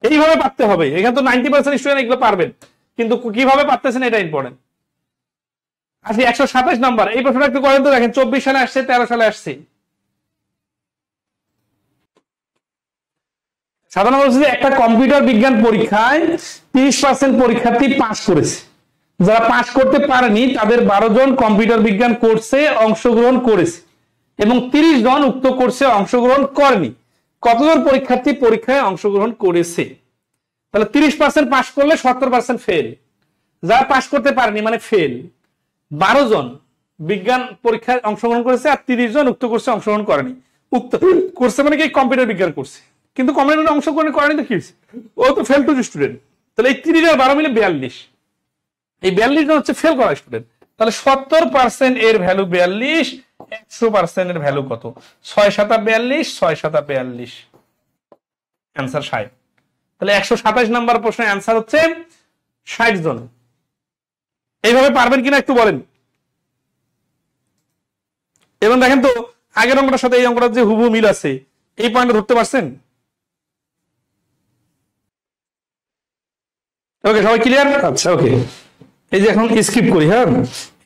এইভাবে পারতে হবে। এখানে তো 90% স্টুডেন্ট এগুলো পারবেন, কিন্তু কিভাবে পারতেছেন এটা ইম্পর্টেন্ট। আচ্ছা, 127 নাম্বার এই প্রশ্নটা একটু করেন তো। দেখেন 24 সালে আসছে, 13 সালে আসছে। সাধারণত একটা কম্পিউটার বিজ্ঞান পরীক্ষায় 30% পরীক্ষার্থী পাস করেছে। যারা পাস করতে পারেনি তাদের 12 জন কম্পিউটার বিজ্ঞান কোর্সে অংশগ্রহণ করেছে এবং 30 জন উক্ত কোর্সে অংশগ্রহণ করেনি। কতজন পরীক্ষার্থী পরীক্ষায় অংশগ্রহণ করেছে? তাহলে 30% পাস করলে 70% ফেল। যারা পাস করতে পারেনি মানে ফেল। 12 জন বিজ্ঞান পরীক্ষায় অংশগ্রহণ করেছে আর 30 জন উক্ত কোর্সে অংশগ্রহণ করেনি। উক্ত কোর্সে মানে কি, কম্পিউটার বিজ্ঞান কোর্সে। কিন্তু কম্পিউটারে অংশগ্রহণ করেনি তো কি হয়েছে? ও তো ফেল টু স্টুডেন্ট। তাহলে এই 30 আর 12 মিলে 42। এই 42 জন হচ্ছে ফেল করা স্টুডেন্ট। তাহলে 70% এর ভ্যালু 42, 100% এর ভ্যালু কত? 6 7 42, 6 7 42, অ্যান্সার 60। তাহলে 127 নাম্বার প্রশ্নের অ্যান্সার হচ্ছে 60 জন। এইভাবে পারবেন কিনা একটু বলেন। এবং দেখেন তো আগের অঙ্কটার সাথে এই অঙ্কটার যে হুবহু মিল আছে, এই পয়েন্টটা ধরতে পারছেন? ওকে, সবাই ক্লিয়ার? আচ্ছা, ওকে। এই যে এখন স্কিপ করি, হ্যাঁ,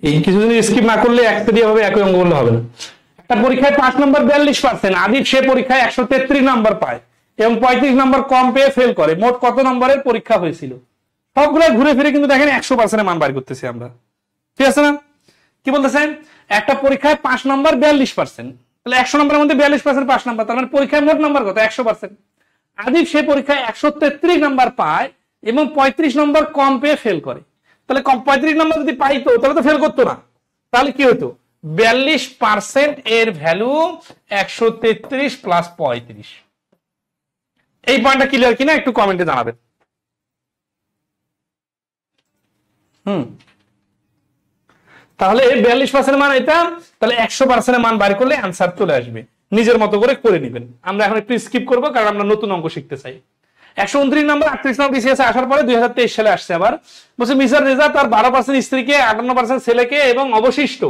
এই কিছুদিন স্কিপ না করলে একটা দিয়ে হবে, একই অঙ্ক করলে হবে না। একটা পরীক্ষায় 5 নম্বর 42%, আদিব সে পরীক্ষায় 133 নাম্বার পায় এবং 35 নাম্বার কম পেয়ে ফেল করে। মোট কত নম্বরের পরীক্ষা হয়েছিল? সবগুলো ঘুরে ফিরে কিন্তু দেখেন 100% মান বার করতেছি আমরা, ঠিক আছে না? কি বলতেছেন? একটা পরীক্ষায় 5 নম্বর 42%, তাহলে 100 নম্বরের মধ্যে 42% 5 নাম্বার, তার মানে পরীক্ষায় মোট নাম্বার কত? 100%। আদিব সে পরীক্ষায় 133 নাম্বার পায় এবং 35 নম্বর কম পেয়ে ফেল করে। তাহলে 35 নম্বর যদি পাইতো তাহলে তো ফেল করতো না। তাহলে কি হতো? 42% এর ভ্যালু 133 প্লাস 35। এই পয়েন্টটা ক্লিয়ার কিনা একটু কমেন্টে জানাবেন। তাহলে 42% মান এটা, তাহলে 100% মান বার করলে অ্যান্সার চলে আসবে। নিজের মতো করে করে নেবেন। আমরা এখন একটু স্কিপ করবো কারণ আমরা নতুন অঙ্ক শিখতে চাই। 129 নম্বর 38 নম্বর বিসিএস আসার পরে 2023 সালে আসছে। আবার বলছে মিস্টার রেজা তার 12% স্ত্রীকে, 58% ছেলেকে এবং অবশিষ্ট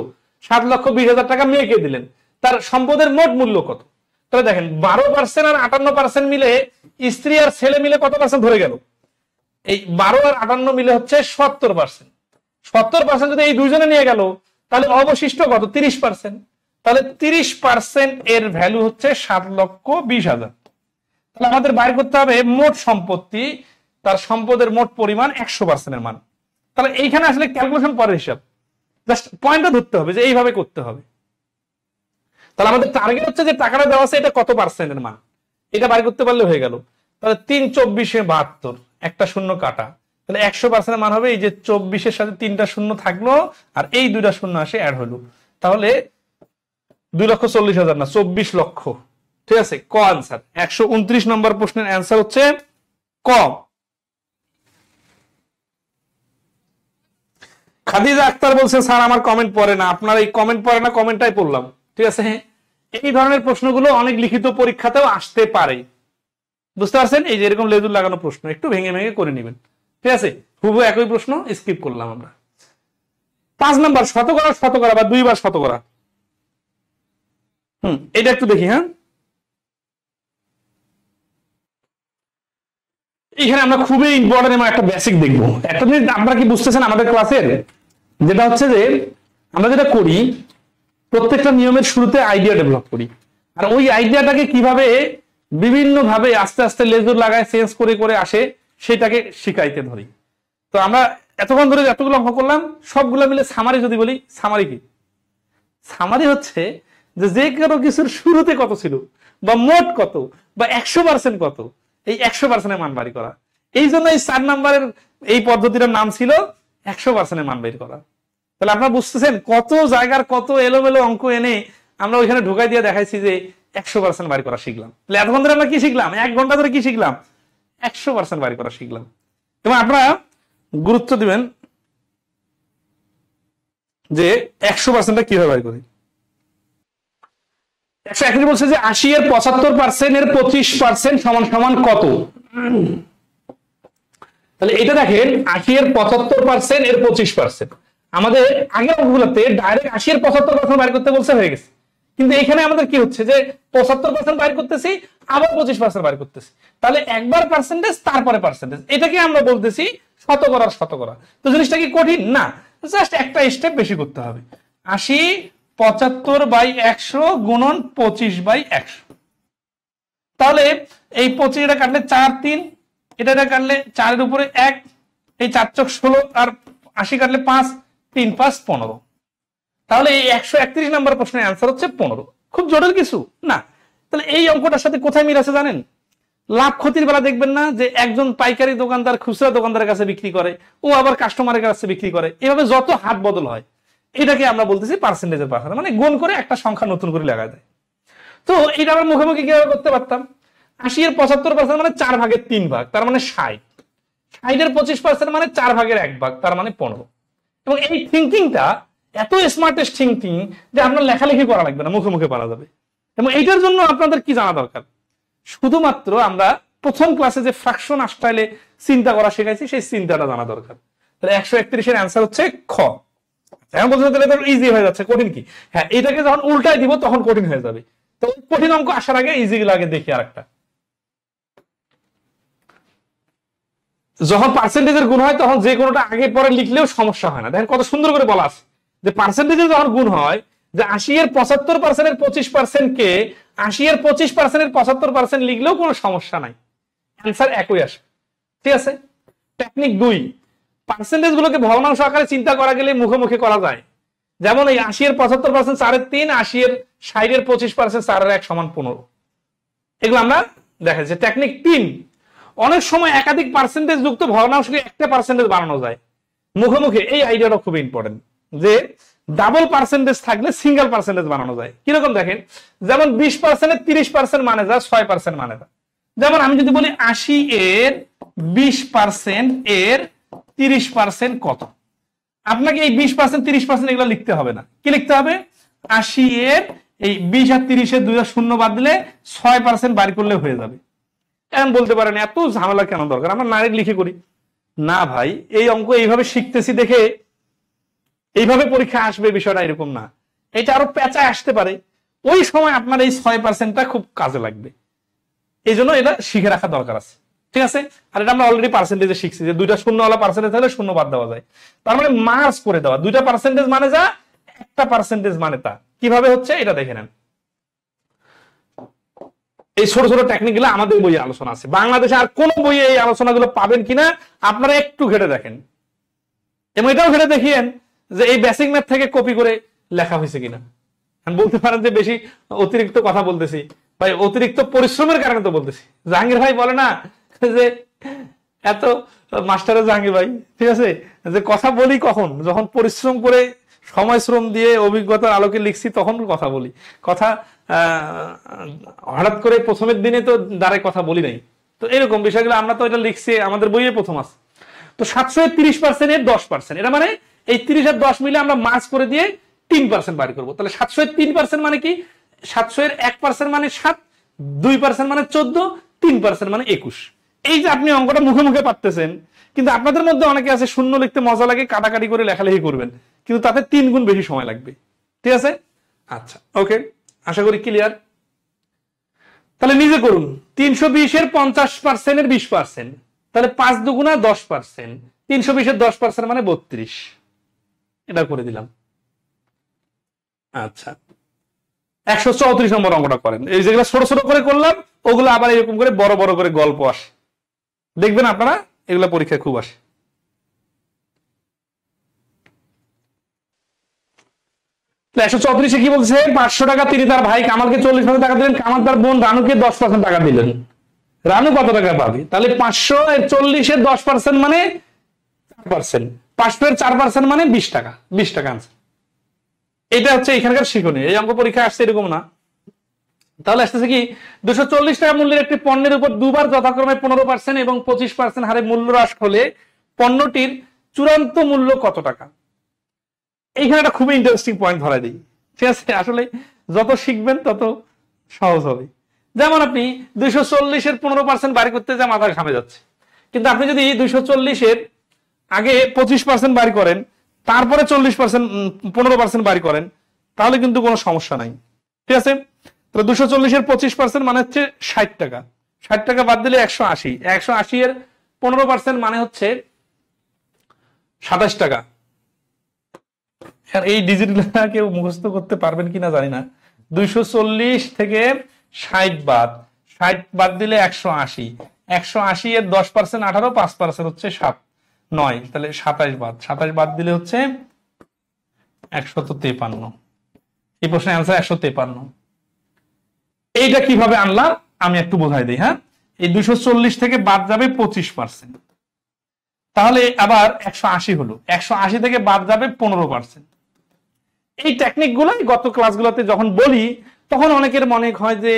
7,20,000 টাকা মেয়েকে দিলেন। তার সম্পদের মোট মূল্য কত? তাহলে দেখেন 12% আর 58% মিলে স্ত্রী আর ছেলে মিলে কত পার্সেন্ট ধরে গেল? এই 12 আর 58 মিলে হচ্ছে 70%। 70% যদি এই দুইজনে নিয়ে গেল তাহলে অবশিষ্ট কত? 30%। তাহলে 30% এর ভ্যালু হচ্ছে 7,20,000। তাহলে আমাদের বাইর করতে হবে মোট সম্পত্তি, তার সম্পদের মোট পরিমাণ 100% এর মান। তাহলে এইখানে আসলে ক্যালকুলেশন পরের হিসাব, জাস্ট পয়েন্টটা ধরতে হবে যে এইভাবে করতে হবে। তাহলে আমাদের টার্গেট হচ্ছে যে টাকাটা দেওয়া আছে এটা কত পার্সেন্টের মান, এটা বাইর করতে পারলে হয়ে গেল। তাহলে 3 24 72, একটা শূন্য কাটা, তাহলে 100% মান হবে এই যে 24-এর সাথে 3টা শূন্য থাকলো আর এই 2টা শূন্য আসে অ্যাড হলো, তাহলে 2,40,000 না 24 লক্ষ। ঠিক আছে, ক আনসার। 129 নম্বর প্রশ্নের অ্যান্সার হচ্ছে ক। খাদিজা আক্তার বলছে স্যার আমার কমেন্ট পড়ে না। আপনার এই কমেন্ট পড়ে না কমেন্টটাই পড়লাম। ঠিক আছে, এই ধরনের প্রশ্নগুলো অনেক লিখিত পরীক্ষাতেও আসতে পারে, বুঝতে পারছেন? এই যে এরকম লেজুর লাগানো প্রশ্ন একটু ভেঙে ভেঙে করে নেবেন। ঠিক আছে, হুবহু একই প্রশ্ন স্কিপ করলাম আমরা। 5 নাম্বার শতকরা শতকরা বা 2 বার শতকরা। এটা একটু দেখি। হ্যাঁ, এখানে আমরা খুবই ইম্পর্টেন্ট এবং একটা বেসিক দেখবো। একটা জিনিস আপনারা কি বুঝতেছেন আমাদের ক্লাসের, যেটা হচ্ছে যে আমরা যেটা করি প্রত্যেকটা নিয়মের শুরুতে আইডিয়া ডেভেলপ করি, আর ওই আইডিয়াটাকে কিভাবে বিভিন্ন ভাবে আস্তে আস্তে লেজুর লাগায় চেঞ্জ করে করে আসে সেটাকে শিখাইতে ধরি। তো আমরা এতক্ষণ ধরে যতগুলো অঙ্ক করলাম সবগুলো মিলে সামারি যদি বলি, সামারি কি? সামারি হচ্ছে যে কোনো কিছুর শুরুতে কত ছিল বা মোট কত বা 100% কত, এই 100% মান বাড়ি করা। এই জন্য এই 4 নাম্বারের এই পদ্ধতিটার নাম ছিল 100% মান বের করা। তাহলে আপনারা বুঝতেছেন কত জায়গার কত এলোমেলো অঙ্ক এনে আমরা ওইখানে ঢুকাই দিয়ে দেখাইছি যে 100% বাড়ি করা শিখলাম। তাহলে এতক্ষণ ধরে আমরা কি শিখলাম? 1 ঘন্টা ধরে কি শিখলাম? 100% বাড়ি করা শিখলাম। এবং আপনারা গুরুত্ব দিবেন যে 100%টা কিভাবে বাড়ি করি। 131 বলছে যে 80 এর 75% এর 25% সমান সমান কত? তাহলে এটা দেখেন 80 এর 75% এর 25%। আমাদের আগের অঙ্কগুলোতে ডাইরেক্ট 80 এর 75% বাইর করতে বলছে, হয়ে গেছে। কিন্তু এখানে আমাদের কি হচ্ছে যে 75% বাইর করতেছি আবার 25% বাইর করতেছি, তাহলে একবার পার্সেন্টেজ তারপরে পার্সেন্টেজ, এটাকে আমরা বলতেছি শতকরার শতকরা। তো জিনিসটা কি কঠিন না, জাস্ট একটা স্টেপ বেশি করতে হবে। 80 75/100 গুণন 25/100। তাহলে এই 25 এটা কাটলে 4 3, এটা কাটলে 4 এর উপরে 1, এই 4 চক 16 আর 80 কাটলে 5 3 5 15। তাহলে এই 131 নম্বর প্রশ্নের অ্যান্সার হচ্ছে 15। খুব জটিল কিছু না। তাহলে এই অঙ্কটার সাথে কোথায় মিল আছে জানেন? লাভ ক্ষতির বেলা দেখবেন না যে একজন পাইকারি দোকানদার খুচরা দোকানদারের কাছে বিক্রি করে, ও আবার কাস্টমারের কাছে বিক্রি করে, এভাবে যত হাত বদল হয় এটাকে আমরা বলতেছি পার্সেন্টেজের পার্সেন্ট, মানে গুণ করে একটা সংখ্যা নতুন করে লাগা যায়। তো এটা আমরা মুখোমুখি কিভাবে করতে পারতাম? 80 এর 75% মানে 4 ভাগের 3 ভাগ, তার মানে 60। 60 এর 25% মানে 4 ভাগের 1 ভাগ, তার মানে 15। এবং এই থিঙ্কিংটা এত স্মার্টেস্ট থিঙ্কিং যে আপনার লেখালেখি করা লাগবে না, মুখে মুখে পারা যাবে। এবং এইটার জন্য আপনাদের কি জানা দরকার? শুধুমাত্র আমরা প্রথম ক্লাসে যে ফ্র্যাকশন স্টাইলে চিন্তা করা শেখাইছি সেই চিন্তাটা জানা দরকার। তাহলে 131 এর অ্যান্সার হচ্ছে খ। এখন বলতে তাহলে তো ইজি হয়ে যাচ্ছে, কঠিন কি? হ্যাঁ, এটাকে যখন উল্টায় দিব তখন কঠিন হয়ে যাবে। তো কঠিন অঙ্ক আসার আগে ইজি গুলো আগে দেখি। আরেকটা, যখন পার্সেন্টেজের গুণ হয় তখন যে কোনোটা আগে পরে লিখলেও সমস্যা হয় না। দেখেন কত সুন্দর করে বলা আছে যে পার্সেন্টেজের যখন গুণ হয় যে 80 এর 75% এর 25% কে 80 এর 25% এর 75% লিখলেও কোনো সমস্যা নাই, অ্যান্সার একই আসে। ঠিক আছে। টেকনিক 2, পার্সেন্টেজ গুলোকে ভগ্নাংশ আকারে চিন্তা করা গেলে মুখে মুখে করা যায়। যেমন এই 80 এর 75% 4 এর 3, 80 এর 60 এর 25% 4 এর 1 সমান 15। এগুলো আমরা দেখা যাচ্ছে। টেকনিক 3, অনেক সময় একাধিক পার্সেন্টেজ যুক্ত ভগ্নাংশকে একটা পার্সেন্টেজ বানানো যায় মুখে মুখে। এই আইডিয়াটা খুব ইম্পর্টেন্ট যে ডাবল পার্সেন্টেজ থাকলে সিঙ্গেল পার্সেন্টেজ বানানো যায়। কিরকম দেখেন, যেমন 20% এর 30% মানে যা 6% মানে যা। যেমন আমি যদি বলি 80 এর 20% এর 30% কত, আপনাকে এই 20% 30% এগুলো লিখতে হবে না। কি লিখতে হবে? 80 এর এই 20 আর 30 এর 2 শূন্য বাদ দিলে 6% বাড়ি করলে হয়ে যাবে। এখন বলতে পারেন এত ঝামেলা কেন দরকার, আমরা ডাইরেক্ট লিখে করি। না ভাই, এই অঙ্ক এইভাবে শিখতেছি দেখে এইভাবে পরীক্ষা আসবে বিষয়টা এরকম না, এটা আরো পেঁচায় আসতে পারে। ওই সময় আপনার এই 6%টা খুব কাজে লাগবে, এই জন্য এটা শিখে রাখা দরকার আছে। ঠিক আছে। আর এটা আমরা অলরেডি পার্সেন্টেজে শিখছি যে 2টা শূন্যওয়ালা পার্সেন্টেজ হলে শূন্য বাদ দেওয়া যায়, তার মানে মার্জ করে দেওয়া। 2টা পার্সেন্টেজ মানে যা, একটা পার্সেন্টেজ মানে তা। কিভাবে হচ্ছে এটা দেখে নেন। এই ছোট ছোট টেকনিক গুলো আমাদের বইয়ে আলোচনা আছে, বাংলাদেশে আর কোন বইয়ে এই আলোচনাগুলো পাবেন কিনা আপনারা একটু ঘেটে দেখেন, এবং এটাও ঘেটে দেখিয়েন যে এই বেসিক ম্যাথ থেকে কপি করে লেখা হয়েছে কিনা। বলতে পারেন যে বেশি অতিরিক্ত কথা বলতেছি ভাই, অতিরিক্ত পরিশ্রমের কারণে তো বলতেছি। জাহাঙ্গীর ভাই বলে না যে এত মাস্টারে জাঙ্গি ভাই, ঠিক আছে, যে কথা বলি কখন, যখন পরিশ্রম করে সময় শ্রম দিয়ে অভিজ্ঞতার আলোকে লিখছি তখন কথা বলি। কথা হঠাৎ করে প্রথমের দিনে তো দ্বারে কথা বলি নাই। তো এরকম বিষয়গুলো আমরা তো এটা লিখছি আমাদের বইয়ে প্রথম আছে। তো 730% এর 10%, এটা মানে এই 30 আর 10 মিলে আমরা মার্চ করে দিয়ে 3% বাড়ি করবো। তাহলে 700-3% মানে কি, 700-1% মানে 7, 2% মানে 14, 3% মানে 21। এই যে আপনি অঙ্কটা মুখে মুখে পারতেছেন, কিন্তু আপনাদের মধ্যে অনেকে আছে শূন্য লিখতে মজা লাগে, কাটাকাটি করে লেখালেখি করবেন, কিন্তু তাতে 3 গুণ বেশি সময় লাগবে। ঠিক আছে, আচ্ছা ওকে, আশা করি ক্লিয়ার। তাহলে নিজে করুন। 320 এর 50% এর 20%, তাহলে 5 দুগুণা 10%, 320 এর 10% মানে 32। এটা করে দিলাম। আচ্ছা 134 নম্বর অঙ্কটা করেন। এই যেগুলো ছোট ছোট করে করলাম ওগুলো আবার এরকম করে বড় বড় করে গল্প আসে, দেখবেন আপনারা এগুলো পরীক্ষায় খুব আসে। 134 কি বলছে, 500 টাকা তিনি তার ভাই কামালকে 40% টাকা দিলেন, কামাল তার বোন রানুকে 10% টাকা দিলেন, রানু কত টাকা পাবে? তাহলে 500 এর 40 এর 10% মানে 4%, 500 এর 4% মানে 20 টাকা, 20 টাকা আনসার। এটা হচ্ছে এখানকার শিখনীয়। এই অঙ্ক পরীক্ষা আসছে এরকম না। তাহলে আসতেছে কি, 240 টাকা মূল্যের একটি পণ্যের উপর দুবার যথাক্রমে 15% এবং 25% হারে মূল্য হ্রাস হলে পণ্যটির চূড়ান্ত মূল্য কত টাকা? এইখানে একটা খুবই ইন্টারেস্টিং পয়েন্ট ধরাই দিই। ঠিক আছে, আসলে যত শিখবেন তত সহজ হবে। যেমন আপনি 240 এর 15% বাড়ি করতে যা মাথা ঘামে যাচ্ছে, কিন্তু আপনি যদি 240 এর আগে 25% বাড়ি করেন, তারপরে 40% 15% বাড়ি করেন, তাহলে কিন্তু কোনো সমস্যা নাই। ঠিক আছে, তো 240 এর 25% মানে হচ্ছে 60 টাকা, 60 টাকা বাদ দিলে 180, 180 এর 15% মানে হচ্ছে 27 টাকা। এই ডিজিটটা কেউ মুখস্থ করতে পারবেন কিনা জানি না। 240 থেকে 60 বাদ, 60 বাদ দিলে 180, 180 এর 10% 18, 5% হচ্ছে 7, 9, তাহলে 27 বাদ, 27 বাদ দিলে হচ্ছে 153। এই প্রশ্নের অ্যান্সার 153। এইটা কিভাবে আনলাম আমি একটু বোঝাই দিই। হ্যাঁ, এই 240 থেকে বাদ যাবে 25%, তাহলে আবার 180 হলো, 180 থেকে বাদ যাবে 15%। এই টেকনিক গুলাই গত ক্লাসগুলোতে যখন বলি তখন অনেকের মনে হয় যে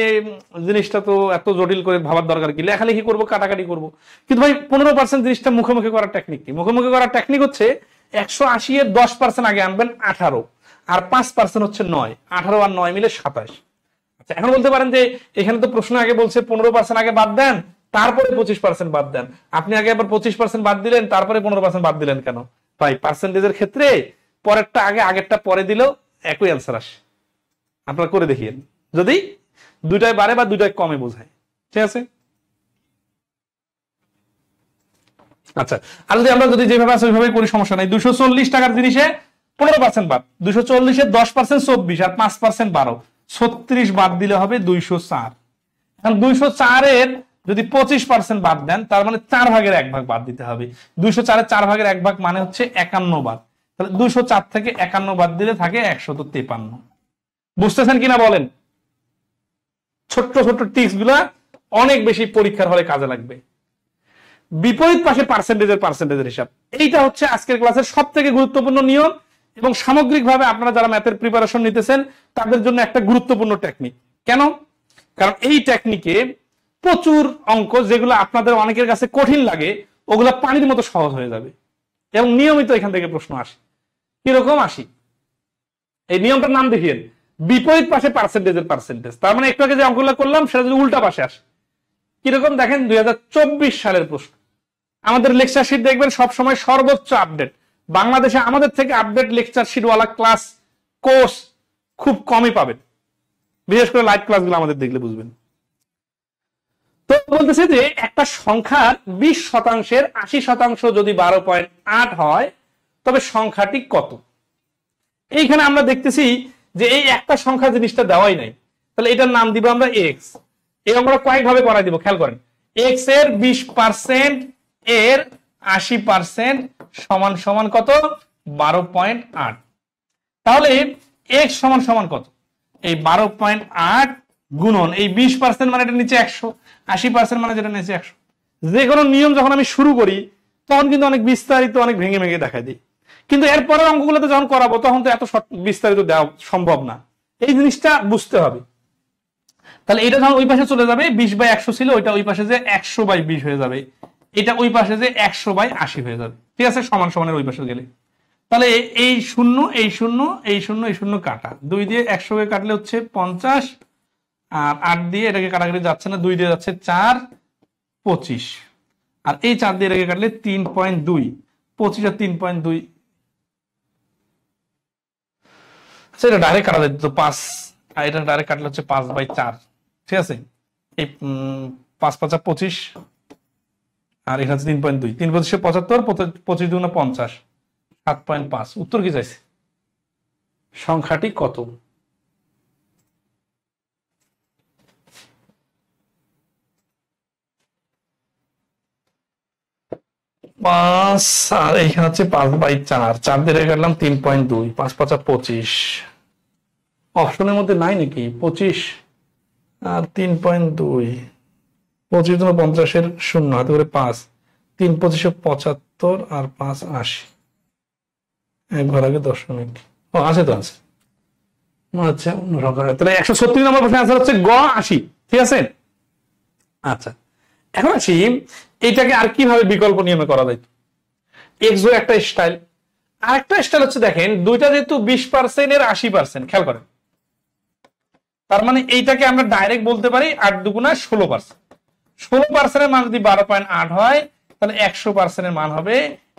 জিনিসটা তো এত জটিল করে ভাবার দরকার কি, লেখালেখি করবো, কাটাকাটি করবো। কিন্তু ভাই 15% জিনিসটা মুখোমুখি করার টেকনিক কি? মুখোমুখি করার টেকনিক হচ্ছে 180 এর 10% আগে আনবেন 18, আর 5% হচ্ছে 9, 18 আর 9 মিলে 27। আচ্ছা, এখন বলতে পারেন যে এখানে তো প্রশ্ন আগে বলছে 15% আগে বাদ দেন, তারপরে 25% বাদ দেন, আপনি আগে আবার 25% বাদ দিলেন, তারপরে 15% বাদ দিলেন কেন? ভাই পার্সেন্টেজের ক্ষেত্রে পরেরটা আগে আগেরটা পরে দিলেও একই অ্যান্সার আসে। আপনারা করে দেখিয়েন, যদি দুইটাই বাড়ে বা দুইটাই কমে বোঝায়। ঠিক আছে, আচ্ছা, আর যদি আমরা যদি যেভাবে আছে ওইভাবে করি সমস্যা নাই। 240 টাকার জিনিসে 15% বাদ, 240 এর 10% 24 আর 5% 12, 36 বাদ দিলে হবে 204। এখন 204 এর যদি 25% বাদ দেন, তার মানে 4 ভাগের 1 ভাগ বাদ দিতে হবে। 204 এর 4 ভাগের 1 ভাগ মানে হচ্ছে 51 বাদ, তাহলে 204 থেকে 51 বাদ দিলে থাকে 153। বুঝতেছেন কিনা বলেন? ছোট্ট ছোট্ট টিপস গুলা অনেক বেশি পরীক্ষার হলে কাজে লাগবে। বিপরীত পাশে পার্সেন্টেজের হিসাব, এইটা হচ্ছে আজকের ক্লাসের সব থেকে গুরুত্বপূর্ণ নিয়ম, এবং সামগ্রিকভাবে আপনারা যারা ম্যাথের প্রিপারেশন নিতেছেন তাদের জন্য একটা গুরুত্বপূর্ণ টেকনিক। কেন? কারণ এই টেকনিকে প্রচুর অঙ্ক যেগুলো আপনাদের অনেকের কাছে কঠিন লাগে ওগুলা পানির মতো সহজ হয়ে যাবে, এবং নিয়মিত এখান থেকে প্রশ্ন আসে। কিরকম আসি? এই নিয়মটার নাম দেখিয়ে, বিপরীত পাশে পার্সেন্টেজ। তার মানে একটু আগে যে অঙ্কগুলো করলাম সেটা যদি উল্টা পাশে আসে, কিরকম দেখেন 2024 সালের প্রশ্ন। আমাদের লেকচার শিট দেখবেন সবসময় সর্বোচ্চ আপডেট। বাংলাদেশে আমাদের থেকে আপডেট লেকচার শিটওয়ালা ক্লাস কোর্স খুব কমই পাবেন, বিশেষ করে লাইভ ক্লাসগুলো আমাদের দেখলে বুঝবেন। তো বলতেছে যে একটা সংখ্যার 20% 80% যদি 12.8 হয় তবে সংখ্যাটি কত? এইখানে আমরা দেখতেছি যে এই একটা সংখ্যা জিনিসটা দেওয়াই নাই, তাহলে এটার নাম দিব আমরা এক্স। এই আমরা কয়েক ভাবে করাই দিব, খেয়াল করেন। এক্স এর 20% এর 80% সমান সমান কত? 12.8। তাহলে এক্স সমান সমান কত? এই 12.8 গুণন এই 20% মানে এটা নিচে 100, 80% মানে যেটা নিচে 100, যে কোনো নিয়ম যখন আমি শুরু করি তখন কিন্তু অনেক বিস্তারিত, অনেক ভেঙে ভেঙে দেখা দিই, কিন্তু এরপরে অঙ্কগুলোতে যখন করাবো তখন তো এত বিস্তারিত দেওয়া সম্ভব না। এই জিনিসটা বুঝতে হবে। তাহলে এটা যখন ওই পাশে চলে যাবে, 20/100 ছিল, ওইটা ওই পাশে যে 100/20 হয়ে যাবে, এটা ওই পাশে যে 100/80 হয়ে যাবে। ঠিক আছে, সমান সমানের ওই পাশে গেলে তাহলে এই শূন্য এই শূন্য এই শূন্য এই শূন্য কাটা, 2 দিয়ে 100 কাটলে হচ্ছে 50, আর 8 দিয়ে এটাকে কাটাকাটি যাচ্ছে না, 2 দিয়ে যাচ্ছে 4, 25, আর এই 4 দিয়ে এটাকে কাটলে 3.2, 25 আর 3.2, এটা ডাইরেক্ট কাটা যেত 5, আর এটা ডাইরেক্ট কাটলে হচ্ছে 5/4। ঠিক আছে, এই 5×5 = 25, আর এটা হচ্ছে 3.2, 3×25 = 75, 25 × 50, 7.5। উত্তর কি চাইছে? সংখ্যাটি কত? পাঁচ, আর এখানে হচ্ছে 5/4, 4 দিয়ে কাটলাম 3.2, 5×5 = 25। অপশনের মধ্যে নাই নাকি 25 আর 3.2, 25 × 50 শূন্য, হাতে করে 5, 3×25 = 75, আর 5 80, একবার আগে দশমিক। ও আছে তো, আছে, আচ্ছা অন্য সংখ্যা। তাহলে 136 নম্বর প্রশ্নের আনসার হচ্ছে গ 80। ঠিক আছে, আচ্ছা এখন আসি এইটাকে আর কিভাবে বিকল্প নিয়মে করা যায়। এক্সো একটা স্টাইল, আর একটা স্টাইল হচ্ছে দেখেন দুইটা যেহেতু 20% এর 80%, খেয়াল করেন, তার মানে এইটাকে আমরা ডাইরেক্ট বলতে পারি 8 দুগুণা 16%। 16% এর মান যদি 12.8 হয় তাহলে 100% এর মান হবে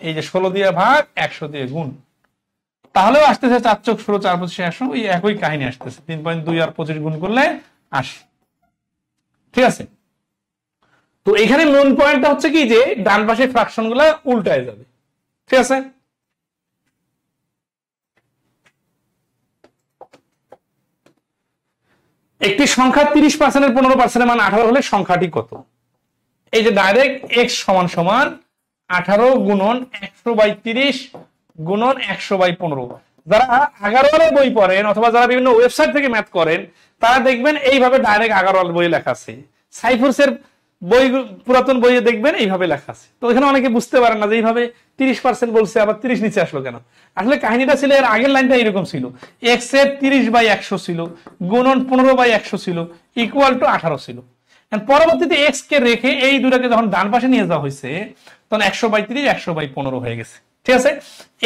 এই যে 16 দিয়ে ভাগ 100 দিয়ে গুণ, তাহলেও আসতেছে 4 × 16, 4 × 25 100, ওই একই কাহিনী আসতেছে, 3.2 আর 25 গুণ করলে 80। ঠিক আছে, তো এখানে মেন পয়েন্টটা হচ্ছে কি যে ডান পাশে ফ্র্যাকশন গুলা উল্টায় যাবে। ঠিক আছে, একটি সংখ্যা 30% এর 15% এর মান 18 হলে সংখ্যাটি কত? এই যে ডাইরেক্ট x সমান সমান 18 গুণন 100/30 গুণন 100/15। যারা 11 বই পড়েন অথবা যারা বিভিন্ন ওয়েবসাইট থেকে ম্যাথ করেন তারা দেখবেন এইভাবে ডাইরেক্ট 11 বই লেখা আছে, সাইফোর্সের বই, পুরাতন বইয়ে দেখবেন এইভাবে লেখা আছে। তো এখানে অনেকে বুঝতে পারেন না যে এইভাবে 30% বলছে, আবার 30 নিচে আসলো কেন। আসলে কাহিনীটা ছিল, এর আগের লাইনটা এরকম ছিল, x এর 30/100 ছিল, গুণন 15/100 ছিল, ইকুয়াল টু 18 ছিল। পরবর্তীতে x কে রেখে এই দুটাকে যখন ডান পাশে নিয়ে যাওয়া হয়েছে তখন 100/30 100/15 হয়ে গেছে। ঠিক আছে,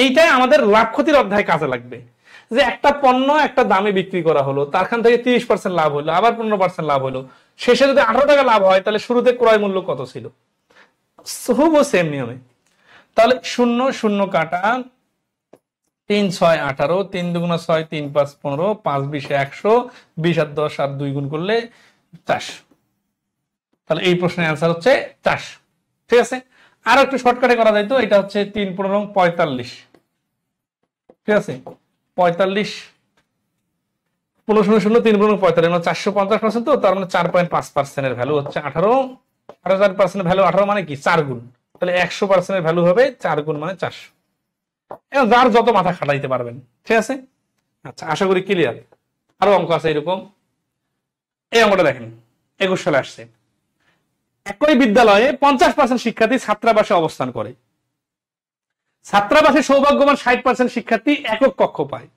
এইটাই আমাদের লাভ ক্ষতির অধ্যায় কাজে লাগবে, যে একটা পণ্য একটা দামে বিক্রি করা হলো, তারখান থেকে 30% লাভ হলো, আবার 15% লাভ হলো, শেষে যদি 18 টাকা লাভ হয় তাহলে শুরুতে ক্রয় মূল্য কত ছিল, হুবহু সেম নিয়মে। তাহলে 0 0 কাটা, 3 6 18, 3 দুগুণা 6, 3 5 15, 5 20 100, 20 আর 10 আর 2 গুণ করলে 400। তাহলে এই প্রশ্নের অ্যান্সার হচ্ছে 400। ঠিক আছে, আর একটু শর্টকাটে করা যায়, তো এটা হচ্ছে 3 15 45। ঠিক আছে, 45, 15 0 0, 3 15 45, মানে 450%, তো তার মানে 4.5% এর ভ্যালু হচ্ছে 18, 4% ভ্যালু 18 মানে কি 4 গুণ, তাহলে 100% এর ভ্যালু হবে 4 গুণ মানে 400। এখন যার যত মাথা খাটাইতে পারবেন। ঠিক আছে, আচ্ছা আশা করি ক্লিয়ার। আরো অঙ্ক আছে এরকম, এই অঙ্কটা দেখেন 21 সালে আসছে। একই বিদ্যালয়ে 50% শিক্ষার্থী ছাত্রাবাসে অবস্থান করে, ছাত্রাবাসে সৌভাগ্যবান 60% শিক্ষার্থী একক কক্ষ পায়।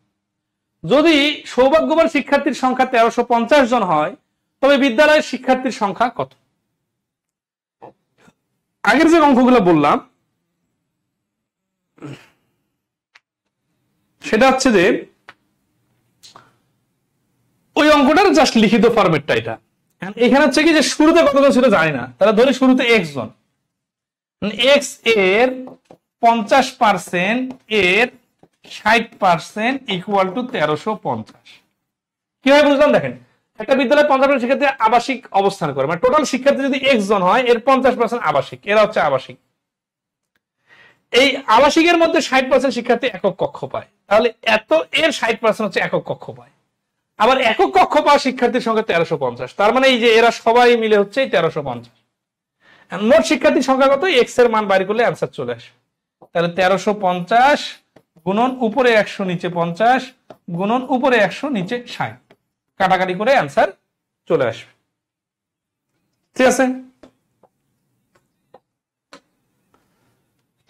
যদি সৌভাগ্যবান শিক্ষার্থীর সংখ্যা 1350 জন হয় তবে বিদ্যালয়ের শিক্ষার্থীর সংখ্যা কত? আগের যে অঙ্কগুলো বললাম সেটা হচ্ছে যে ওই অঙ্কটার জাস্ট লিখিত ফরম্যাটটা এটা। এখানে হচ্ছে কি যে শুরুতে কতজন ছিল জানি না, তাহলে ধরে শুরুতে x জন, x এর 50% এর 60% ইকুয়াল টু 1350। কিভাবে বুঝলাম দেখেন, একটা বিদ্যালয়ে 50% শিক্ষার্থী আবাসিক অবস্থান করে, মানে টোটাল শিক্ষার্থী যদি x জন হয় এর 50% আবাসিক, এরা হচ্ছে আবাসিক। এই আবাসিকের মধ্যে 60% শিক্ষার্থী একক কক্ষ পায়, তাহলে এত এর 60% হচ্ছে একক কক্ষ পায়। আবার একক কক্ষ পাওয়া শিক্ষার্থীর সংখ্যা 1350, তার মানে এই যে এরা সবাই মিলে হচ্ছে 1350। মোট শিক্ষার্থীর সংখ্যা কত, x এর মান বাইর করলে অ্যান্সার চলে আসে। তাহলে 1350 গুণন উপরে 100 নিচে 50 গুণন উপরে 100 নিচে 60, কাটাকাটি করে অ্যান্সার চলে আসবে। ঠিক আছে,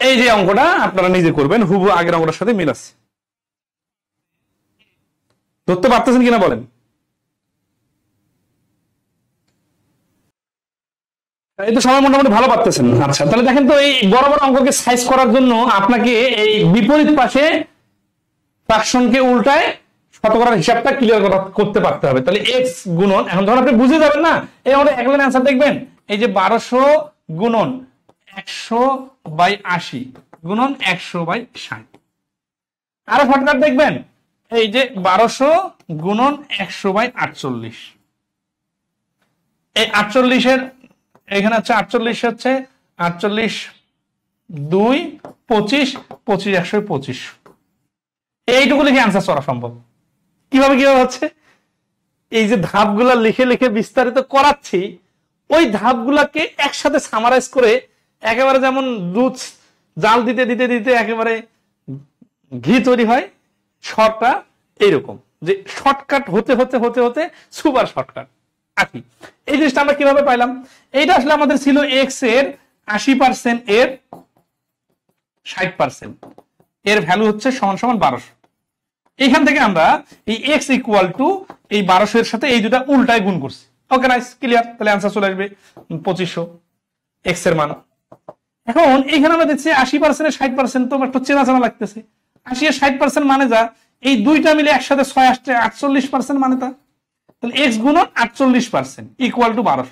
এই যে অঙ্কটা আপনারা নিজে করবেন, হুবহু আগের অঙ্কটার সাথে মিল আছে। ধরতে পারতেছেন কিনা বলেন? এই তো সবাই মোটামুটি ভালো পারতেছেন। আচ্ছা, তাহলে দেখেন তো এই বড় বড় অঙ্ককে সাইজ করার জন্য আপনাকে এই বিপরীত পাশে ফ্র্যাকশনকে উল্টায় শতকরার হিসাবটা ক্লিয়ার করতে পারতে হবে। তাহলে এক্স গুণন, এখন যখন আপনি বুঝে যাবেন না, এই আমাদের এক লাইন অ্যান্সার দেখবেন, এই যে 1200 গুণন 100/80 গুণন 100/60। আরো শর্টকাট দেখবেন, এই যে 1200 গুণন 100/48। এই 48 এখানে হচ্ছে 48 হচ্ছে 48 2 25 25 125। এইটুকু লিখে অ্যান্সার করা সম্ভব। কিভাবে হচ্ছে, এই যে ধাপগুলা লিখে লিখে বিস্তারিত করাচ্ছি, ওই ধাপগুলাকে একসাথে সামারাইজ করে একেবারে যেমন দুধ জাল দিতে দিতে দিতে একেবারে ঘি তৈরি হয়, শর্টটা এইরকম যে শর্টকাট হতে হতে হতে হতে সুপার শর্টকাট। আকি এই জিনিসটা আমরা কিভাবে পাইলাম? এইটা আসলে আমাদের ছিল এক্স এর 80% এর 60%, এর ভ্যালু হচ্ছে সমান সমান 1200। এইখান থেকে আমরা এই এক্স ইকুয়াল টু এই 1200 এর সাথে এই দুটা উল্টায় গুণ করছি। ওকে, নাইস, ক্লিয়ার। তাহলে অ্যান্সার চলে আসবে 2500 এক্স এর মান। এখন এখানে আমরা দেখছি 80% এর 60%, তো একটু চেনা চেনা লাগতেছে। 80 এর 60% মানে যা, এই দুইটা মিলে একসাথে 6 আসছে 48% মানে তা। তাহলে এক্স গুণন 48% ইকুয়াল টু 1200।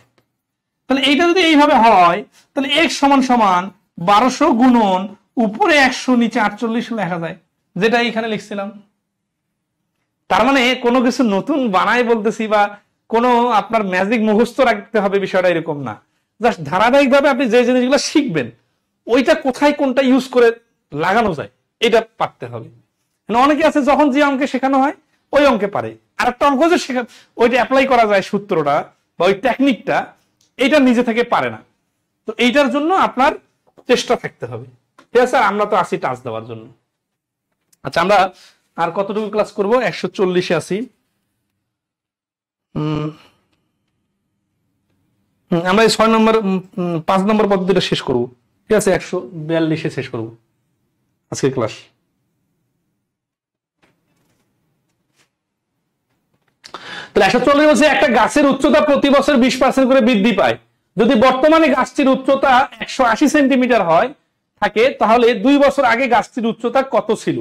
তাহলে এইটা যদি এইভাবে হয়, তাহলে এক্স সমান সমান 1200 গুণন উপরে 100 নিচে 48 লেখা যায়, যেটা এইখানে লিখছিলাম। তার মানে কোনো কিছু নতুন বানাই বলতেছি বা কোনো আপনার ম্যাজিক মুখস্থ রাখতে হবে বিষয়টা এরকম না। জাস্ট ধারাবাহিকভাবে আপনি যে জিনিসগুলো শিখবেন, ওইটা কোথায় কোনটা ইউজ করে লাগানো যায় এটা পারতে হবে। অনেকে আছে যখন যে অঙ্কে শেখানো হয় ওই অঙ্কে পারে, আর একটা অঙ্ক যে ওইটা অ্যাপ্লাই করা যায় সূত্রটা বা ওই টেকনিকটা, এইটা নিজে থেকে পারে না। তো এইটার জন্য আপনার চেষ্টা থাকতে হবে। ঠিক আছে, আমরা তো আসি টাচ দেওয়ার জন্য। আচ্ছা, আমরা আর কতটুকু ক্লাস করব? 140-এ আছি। আমরা এই 6 নম্বর 5 নম্বর পদ্ধতিটা শেষ করব। ঠিক আছে, 142-এ শেষ করব আজকের ক্লাস। তাহলে 140 বলছে একটা গাছের উচ্চতা প্রতি বছর 20% করে বৃদ্ধি পায়। যদি বর্তমানে গাছটির উচ্চতা 180 সেন্টিমিটার হয় থাকে, তাহলে 2 বছর আগে গাছটির উচ্চতা কত ছিল?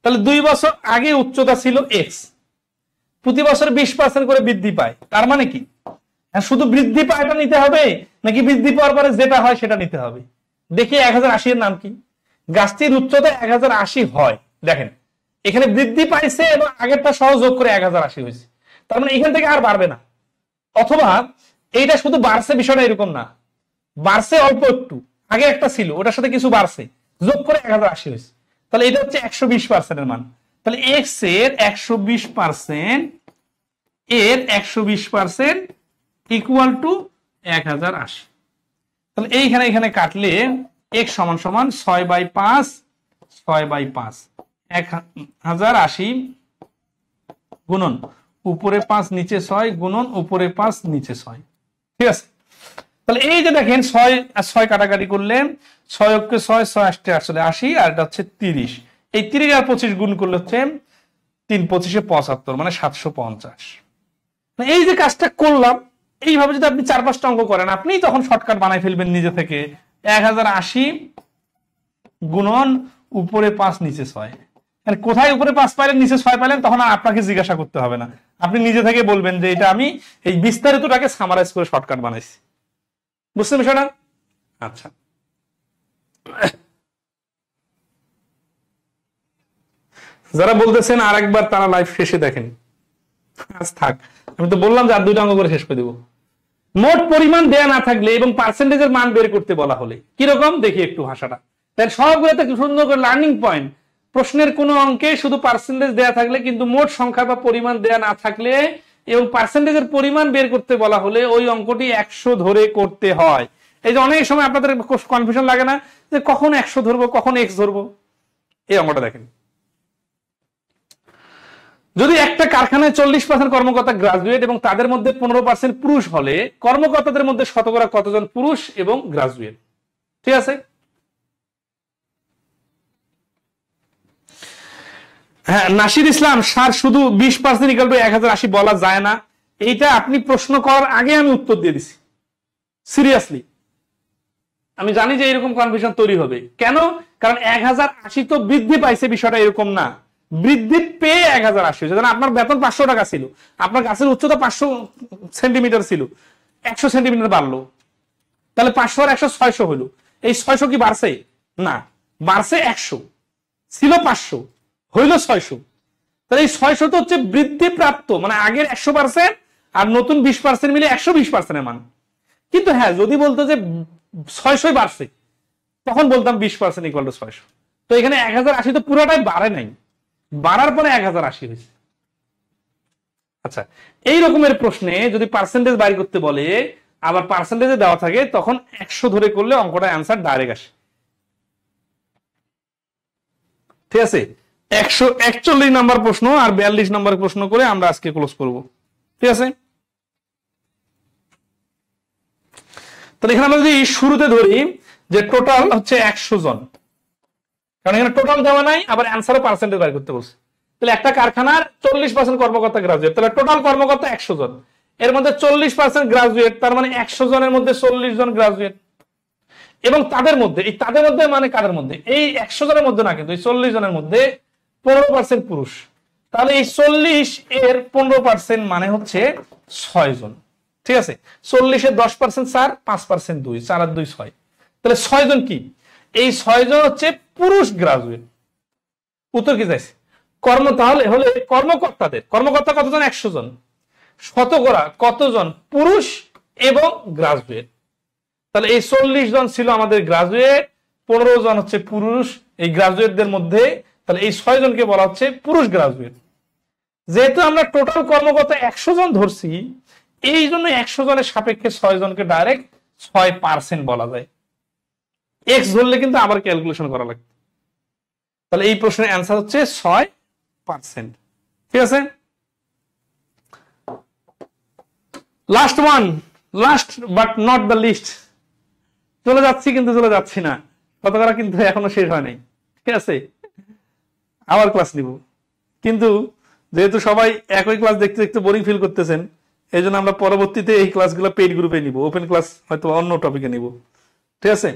তাহলে 2 বছর আগে উচ্চতা ছিল এক্স, প্রতি বছর 20% করে বৃদ্ধি পায়। তার মানে কি শুধু বৃদ্ধি পায়টা নিতে হবে, নাকি বৃদ্ধি পাওয়ার পরে যেটা হয় সেটা নিতে হবে? দেখি 1080 এর নাম কি? গাছটির উচ্চতা 1080 হয়, দেখেন এখানে বৃদ্ধি পাইছে এবং আগেরটা সহ যোগ করে 1080 হয়েছে। তার মানে এখান থেকে আর বাড়বে না। অথবা এইটা শুধু বাড়ছে, বিষয়টা এরকম না, বাড়ছে অল্প একটু, আগে একটা ছিল ওটার সাথে কিছু বাড়ছে, যোগ করে 1080 হয়েছে। তাহলে এটা হচ্ছে 120% এর মান। তাহলে এক্স এর 120% এর 120% ইকুয়াল টু 1080। তাহলে এইখানে এখানে কাটলে এক্স সমান সমান 6/5 6/5 1080 গুণন উপরে 5 নিচে 6 গুণন উপরে 5 নিচে 6। ঠিক আছে, তাহলে এই যে দেখেন 6 আর 6 কাটাকাটি করলে 6 অক্ষে 6 6 আসতে আসলে 80, আর এটা হচ্ছে 30। এই 30 আর 25 গুণ করলে হচ্ছে 3 25 75, মানে 750। এই যে কাজটা করলাম, এইভাবে যদি আপনি 4-5টা অঙ্ক করেন, আপনি তখন শর্টকাট বানাই ফেলবেন নিজে থেকে। 1080 গুণন উপরে 5 নিচে 6, কোথায় উপরে 5 পাইলেন নিচে 6 পাইলেন তখন আর আপনাকে জিজ্ঞাসা করতে হবে না, আপনি নিজে থেকে বলবেন যে এটা আমি এই বিস্তারিতটাকে সামারাইজ করে শর্টকাট বানাইছি। বুঝছেন বিষয়টা? আচ্ছা, যারা বলতেছেন আরেকবার তারা লাইভ শেষে দেখেন। আজ থাক, আমি তো বললাম যে আর 2টা অঙ্ক করে শেষ করে দেবো। মোট পরিমাণ দেয়া না থাকলে এবং পার্সেন্টেজের মান বের করতে বলা হলে কিরকম দেখি একটু ভাষাটা। তাহলে সবগুলোতে সুন্দর করে লার্নিং পয়েন্ট। প্রশ্নের কোন অঙ্কে শুধু পার্সেন্টেজ দেয়া থাকলে কিন্তু মোট সংখ্যা বা পরিমাণ দেয়া না থাকলে এবং পার্সেন্টেজের পরিমাণ বের করতে বলা হলে ওই অঙ্কটি 100 ধরে করতে হয়। এই যে অনেক সময় আপনাদের কনফিউশন লাগে না যে কখন 100 ধরবো কখন এক্স ধরবো? এই অঙ্কটা দেখেন, যদি একটা কারখানায় 40% কর্মকর্তা গ্রাজুয়েট এবং তাদের মধ্যে 15% পুরুষ হলে কর্মকর্তাদের মধ্যে শতকরা কতজন পুরুষ এবং গ্রাজুয়েট? ঠিক আছে, হ্যাঁ, নাসির ইসলাম স্যার শুধু 20% ইকুয়াল টু 1080 বলা যায় না, এইটা আপনি প্রশ্ন করার আগে আমি উত্তর দিয়ে দিছি। সিরিয়াসলি আমি জানি যে এরকম কনফিউশন তৈরি হবে। কেন? কারণ 1080 তো বৃদ্ধি পাইছে, বিষয়টা এরকম না, বৃদ্ধি পেয়ে 1080 হয়েছে। আপনার বেতন 500 টাকা ছিল, আপনার গাছের উচ্চতা 500 সেন্টিমিটার ছিল, 100 সেন্টিমিটার বাড়লো, তাহলে 500 আর 100 600 হলো। এই 600 কি বাড়ছে? না, বাড়ছে 100, ছিল 500 হইল 600। তাহলে এই 600 তো হচ্ছে বৃদ্ধি প্রাপ্ত, মানে আগের 100% আর নতুন 20% মিলে 120% এর মান। কিন্তু হ্যাঁ, যদি বলতো যে 600 বাড়ছে, তখন বলতাম 20% ইকুয়াল টু 600। তো এখানে 1080 তো পুরোটাই বাড়ে নাই, বাড়ার পরে 1080 হয়েছে। আচ্ছা, এই রকমের প্রশ্নে যদি পার্সেন্টেজ বাইর করতে বলে, আবার পার্সেন্টেজে দেওয়া থাকে, তখন 100 ধরে করলে অঙ্কটা অ্যান্সার ডাইরেক্ট আসে। ঠিক আছে, 141 নাম্বার প্রশ্ন আর 42 নাম্বার প্রশ্ন করে আমরা আজকে ক্লোজ করব। ঠিক আছে, তাহলে এখানে আমরা যদি শুরুতে ধরি যে টোটাল হচ্ছে 100 জন, কারণ এখানে টোটাল দেওয়া নাই, আবার অ্যান্সারও পার্সেন্টেজ বাইর করতে বলছে। তাহলে একটা কারখানার 40% কর্মকর্তা গ্রাজুয়েট, তাহলে টোটাল কর্মকর্তা 100 জন, এর মধ্যে 40% গ্রাজুয়েট, তার মানে 100 জনের মধ্যে 40 জন গ্রাজুয়েট। এবং তাদের মধ্যে মানে কাদের মধ্যে? এই 100 জনের মধ্যে না, কিন্তু এই 40 জনের মধ্যে 15% পুরুষ। তাহলে এই 40 এর 15% মানে হচ্ছে 6 জন। ঠিক আছে, 40 এর 10% 4, 5% 2, 4 আর 2 6। তাহলে 6 জন কি? এই 6 জন হচ্ছে পুরুষ গ্রাজুয়েট। উত্তর কি চাইছে? তাহলে হলে কর্মকর্তা কতজন? 100 জন। শতকরা কতজন পুরুষ এবং গ্রাজুয়েট? তাহলে এই 40 জন ছিল আমাদের গ্রাজুয়েট, 15 জন হচ্ছে পুরুষ এই গ্রাজুয়েটদের মধ্যে। তাহলে এই 6 জনকে বলা হচ্ছে পুরুষ গ্রাজুয়েট। যেহেতু আমরা টোটাল কর্মকর্তা 100 জন ধরছি, এই জন্য 100 জনের সাপেক্ষে 6 জনকে ডাইরেক্ট 6% বলা যায়। এক্স ধরলে কিন্তু আবার ক্যালকুলেশন করা লাগবে। তাহলে এই প্রশ্নের অ্যান্সার হচ্ছে 6%। ঠিক আছে, last one, last but not the least. চলে যাচ্ছি কিন্তু চলে যাচ্ছি না, কতটা কিন্তু এখনো শেষ হয় নাই। ঠিক আছে, আবার ক্লাস নিব, কিন্তু যেহেতু সবাই একই ক্লাস দেখতে দেখতে বোরিং ফিল করতেছেন, এই জন্য আমরা পরবর্তীতে এই ক্লাসগুলো পেইড গ্রুপে নিব, ওপেন ক্লাস হয়তো অন্য টপিকে নিব। ঠিক আছে,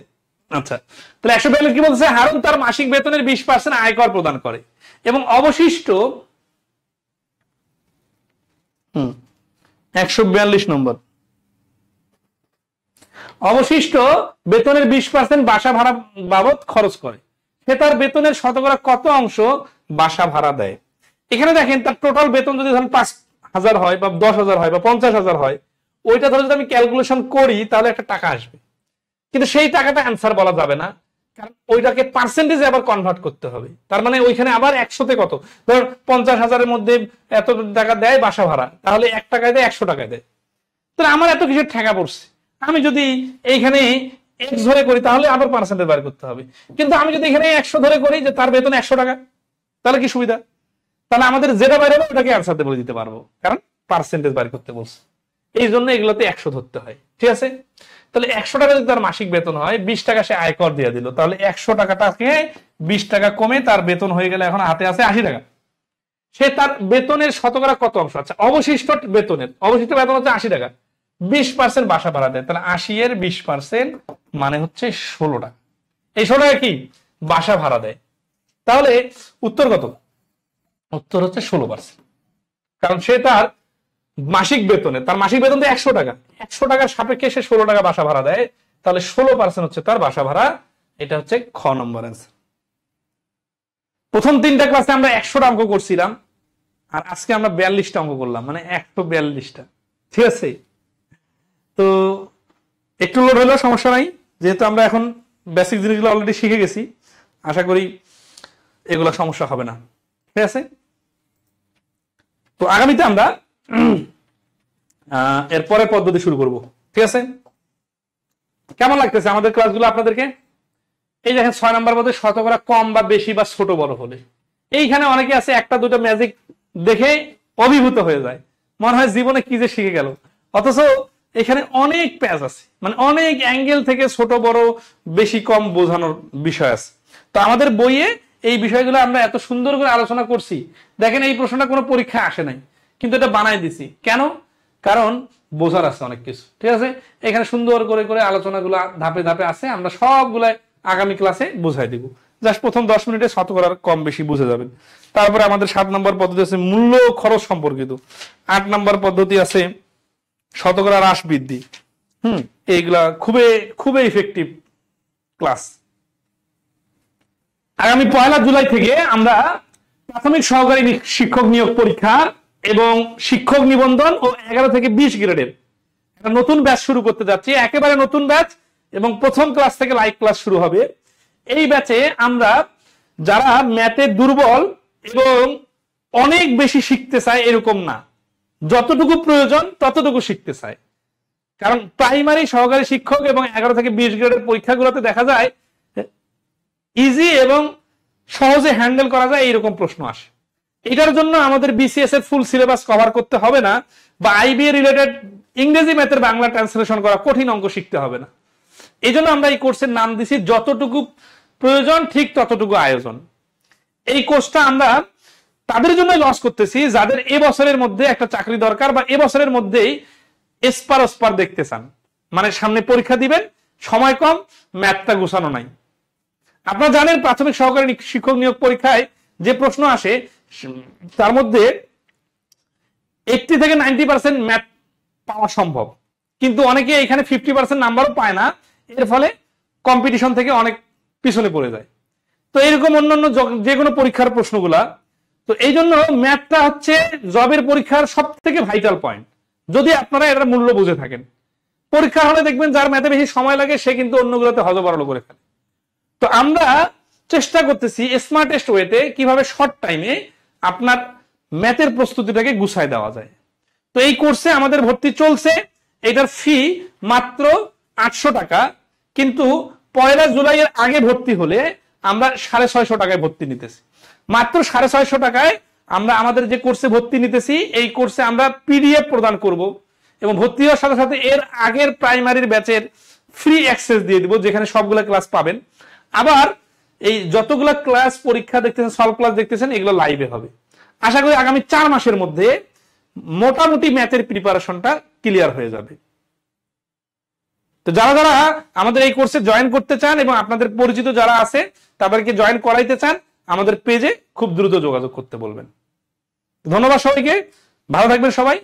আচ্ছা, তাহলে 142 কি বলছে? হারুন তার মাসিক বেতনের 20% আয়কর প্রদান করে এবং অবশিষ্ট 142 নম্বর, অবশিষ্ট বেতনের 20% বাসা ভাড়া বাবদ খরচ করে। সে তার বেতনের শতকরা কত অংশ বাসা ভাড়া দেয়? এখানে দেখেন, তার টোটাল বেতন যদি ধরেন 5,000 হয় বা 10,000 হয় বা 50,000 হয়, ওইটা ধরে যদি আমি ক্যালকুলেশন করি তাহলে একটা টাকা আসবে, কিন্তু সেই টাকাটা অ্যান্সার বলা যাবে না, কারণ ওইটাকে পার্সেন্টেজে আবার কনভার্ট করতে হবে। তার মানে ওইখানে আবার 100তে কত, ধর 50,000-এর মধ্যে এত টাকা দেয় বাসা ভাড়া, তাহলে 1 টাকায় দেয়, 100 টাকায় দেয়। তাহলে আমার এত কিসের ঠেকা পড়ছে? আমি যদি এইখানে এক্স ধরে করি তাহলে আবার পার্সেন্টেজ বার করতে হবে, কিন্তু আমি যদি এখানে 100 ধরে করি যে তার বেতন 100 টাকা, তাহলে কি সুবিধা? তাহলে আমাদের যেটা বাইরে হবে ওটাকে অ্যান্সার বলে দিতে পারবো, কারণ পার্সেন্টেজ বার করতে বলছে। এই জন্য এগুলোতে 100 ধরতে হয়। ঠিক আছে, তাহলে 100 টাকা যদি তার মাসিক বেতন হয়, 20 টাকা সে আয়কর দিয়ে দিল, তাহলে 100 টাকাটাকে 20 টাকা কমে তার বেতন হয়ে গেলে এখন হাতে আছে 80 টাকা। সে তার বেতনের শতকরা কত অংশ? আচ্ছা, অবশিষ্ট বেতন হচ্ছে 80 টাকা, 20% বাসা ভাড়া দেয়, তাহলে 80 এর 20% মানে হচ্ছে 16 টাকা। এই 16 টাকা কি? বাসা ভাড়া দেয়। তাহলে উত্তর কত? উত্তর হচ্ছে 16%, কারণ সে তার মাসিক বেতনে, তার মাসিক বেতন তো 100 টাকা, 100 টাকার সাপেক্ষে সে 16 টাকা বাসা ভাড়া দেয়, তাহলে 16% হচ্ছে তার বাসা ভাড়া। এটা হচ্ছে খ নম্বর অ্যান্সার। প্রথম 3টা ক্লাসে আমরা 100টা অঙ্ক করছিলাম, আর আজকে আমরা 42টা অঙ্ক করলাম, মানে 142টা। ঠিক আছে, তো একটু লোড হলেও সমস্যা নাই, যেহেতু আমরা এখন বেসিক জিনিসগুলো অলরেডি শিখে গেছি, আশা করি এগুলো সমস্যা হবে না। ঠিক আছে, তো আগামীতে আমরা এরপরের পদ্ধতি শুরু করব। ঠিক আছে, কেমন লাগতেছে আমাদের ক্লাসগুলো আপনাদেরকে? এই দেখেন 6 নাম্বার মধ্যে শতকরা কম বা বেশি বা ছোট বড় হলে, এইখানে অনেকে আছে একটা দুটো ম্যাজিক দেখে অভিভূত হয়ে যায়, মনে হয় জীবনে কি যে শিখে গেল, অথচ এখানে অনেক প্যাচ আছে, মানে অনেক অ্যাঙ্গেল থেকে ছোট বড় বেশি কম বোঝানোর বিষয় আছে। তো আমাদের বইয়ে এই বিষয়গুলো আমরা এত সুন্দর করে আলোচনা করছি। দেখেন এই প্রশ্নটা কোনো পরীক্ষায় আসে নাই, কিন্তু এটা বানাই দিছি কেন? কারণ বোঝার আছে অনেক কিছু, ঠিক আছে। এখানে সুন্দর করে করে আলোচনাগুলো ধাপে ধাপে আছে, আমরা সবগুলাই আগামী ক্লাসে বুঝাই দিব। জাস্ট প্রথম 10 মিনিটে শতকরার কম বেশি বুঝে যাবেন। তারপরে আমাদের 7 নম্বর পদ্ধতি আছে মূল্য খরচ সম্পর্কিত। 8 নম্বর পদ্ধতি আছে শতকরা হ্রাস বৃদ্ধি। এইগুলা খুবই খুবই ইফেক্টিভ ক্লাস। আগামী 1 জুলাই থেকে আমরা প্রাথমিক সহকারী শিক্ষক নিয়োগ পরীক্ষা এবং শিক্ষক নিবন্ধন ও 11 থেকে 20 গ্রেডের একটা নতুন ব্যাচ শুরু করতে যাচ্ছি, একেবারে নতুন ব্যাচ, এবং প্রথম ক্লাস থেকে লাইভ ক্লাস শুরু হবে। এই ব্যাচে আমরা যারা ম্যাথে দুর্বল এবং অনেক বেশি শিখতে চায় এরকম না, যতটুকু প্রয়োজন ততটুকু শিখতে চায়। কারণ প্রাইমারি সহকারী শিক্ষক এবং 11 থেকে 20 গ্রেডের পরীক্ষাগুলোতে দেখা যায় ইজি এবং সহজে হ্যান্ডেল করা যায় এইরকম প্রশ্ন আসে। এটার জন্য আমাদের বিসিএস এর ফুল সিলেবাস কভার করতে হবে না, বা আইবিএ রিলেটেড ইংরেজি ম্যাথের বাংলা ট্রান্সলেশন করা কঠিন অঙ্ক শিখতে হবে না। এই জন্য আমরা এই কোর্সের নাম দিছি যতটুকু প্রয়োজন ঠিক ততটুকু আয়োজন। এই কোর্সটা আমরা তাদের জন্য লঞ্চ করতেছি যাদের এবছরের মধ্যে একটা চাকরি দরকার, বা এবছরের মধ্যেই এসপার ওসপার দেখতে চান, মানে সামনে পরীক্ষা দিবেন, সময় কম, ম্যাথটা গুছানো নাই। আপনারা জানেন প্রাথমিক সহকারী শিক্ষক নিয়োগ পরীক্ষায় যে প্রশ্ন আসে তার মধ্যে 80 থেকে 90% ম্যাথ পাওয়া সম্ভব, কিন্তু অনেকে এখানে 50% নাম্বারও পায় না, এর ফলে কম্পিটিশন থেকে অনেক পিছনে পড়ে যায়। তো এরকম অন্যান্য যে কোনো পরীক্ষার প্রশ্নগুলা, তো এই জন্য ম্যাথটা হচ্ছে জবের পরীক্ষার সব থেকে ভাইটাল পয়েন্ট, যদি আপনারা এটার মূল্য বুঝে থাকেন। পরীক্ষা হলে দেখবেন যার ম্যাথে বেশি সময় লাগে সে কিন্তু অন্যগুলোতে হজবরল করে ফেলে। তো আমরা চেষ্টা করতেছি স্মার্টেস্ট ওয়েতে কিভাবে শর্ট টাইমে আপনার ম্যাথের প্রস্তুতিটাকে গুছায় দেওয়া যায়। তো এই কোর্সে আমাদের ভর্তি চলছে, এটার ফি মাত্র 800 টাকা, কিন্তু 1 জুলাইয়ের আগে ভর্তি হলে আমরা 650 টাকায় ভর্তি নিতেছি। মাত্র 650 টাকায় আমরা আমাদের যে কোর্সে ভর্তি নিতেছি, এই কোর্সে আমরা পিডিএফ প্রদান করব, এবং ভর্তি হওয়ার সাথে সাথে এর আগের প্রাইমারির ব্যাচের ফ্রি অ্যাক্সেস দিয়ে দিব, যেখানে সবগুলো ক্লাস পাবেন। আবার এই যতগুলো ক্লাস পরীক্ষা দেখতেছেন, সলভ ক্লাস দেখতেছেন, এগুলো লাইভে হবে। আশা করি আগামী 4 মাসের মধ্যে মোটামুটি ম্যাথের প্রিপারেশনটা ক্লিয়ার হয়ে যাবে। তো যারা যারা আমাদের এই কোর্সে জয়েন করতে চান এবং আপনাদের পরিচিত যারা আছে তাদেরকে জয়েন করাইতে চান, আমাদের পেজে খুব দ্রুত যোগাযোগ করতে বলবেন। ধন্যবাদ সবাইকে, ভালো থাকবেন সবাই।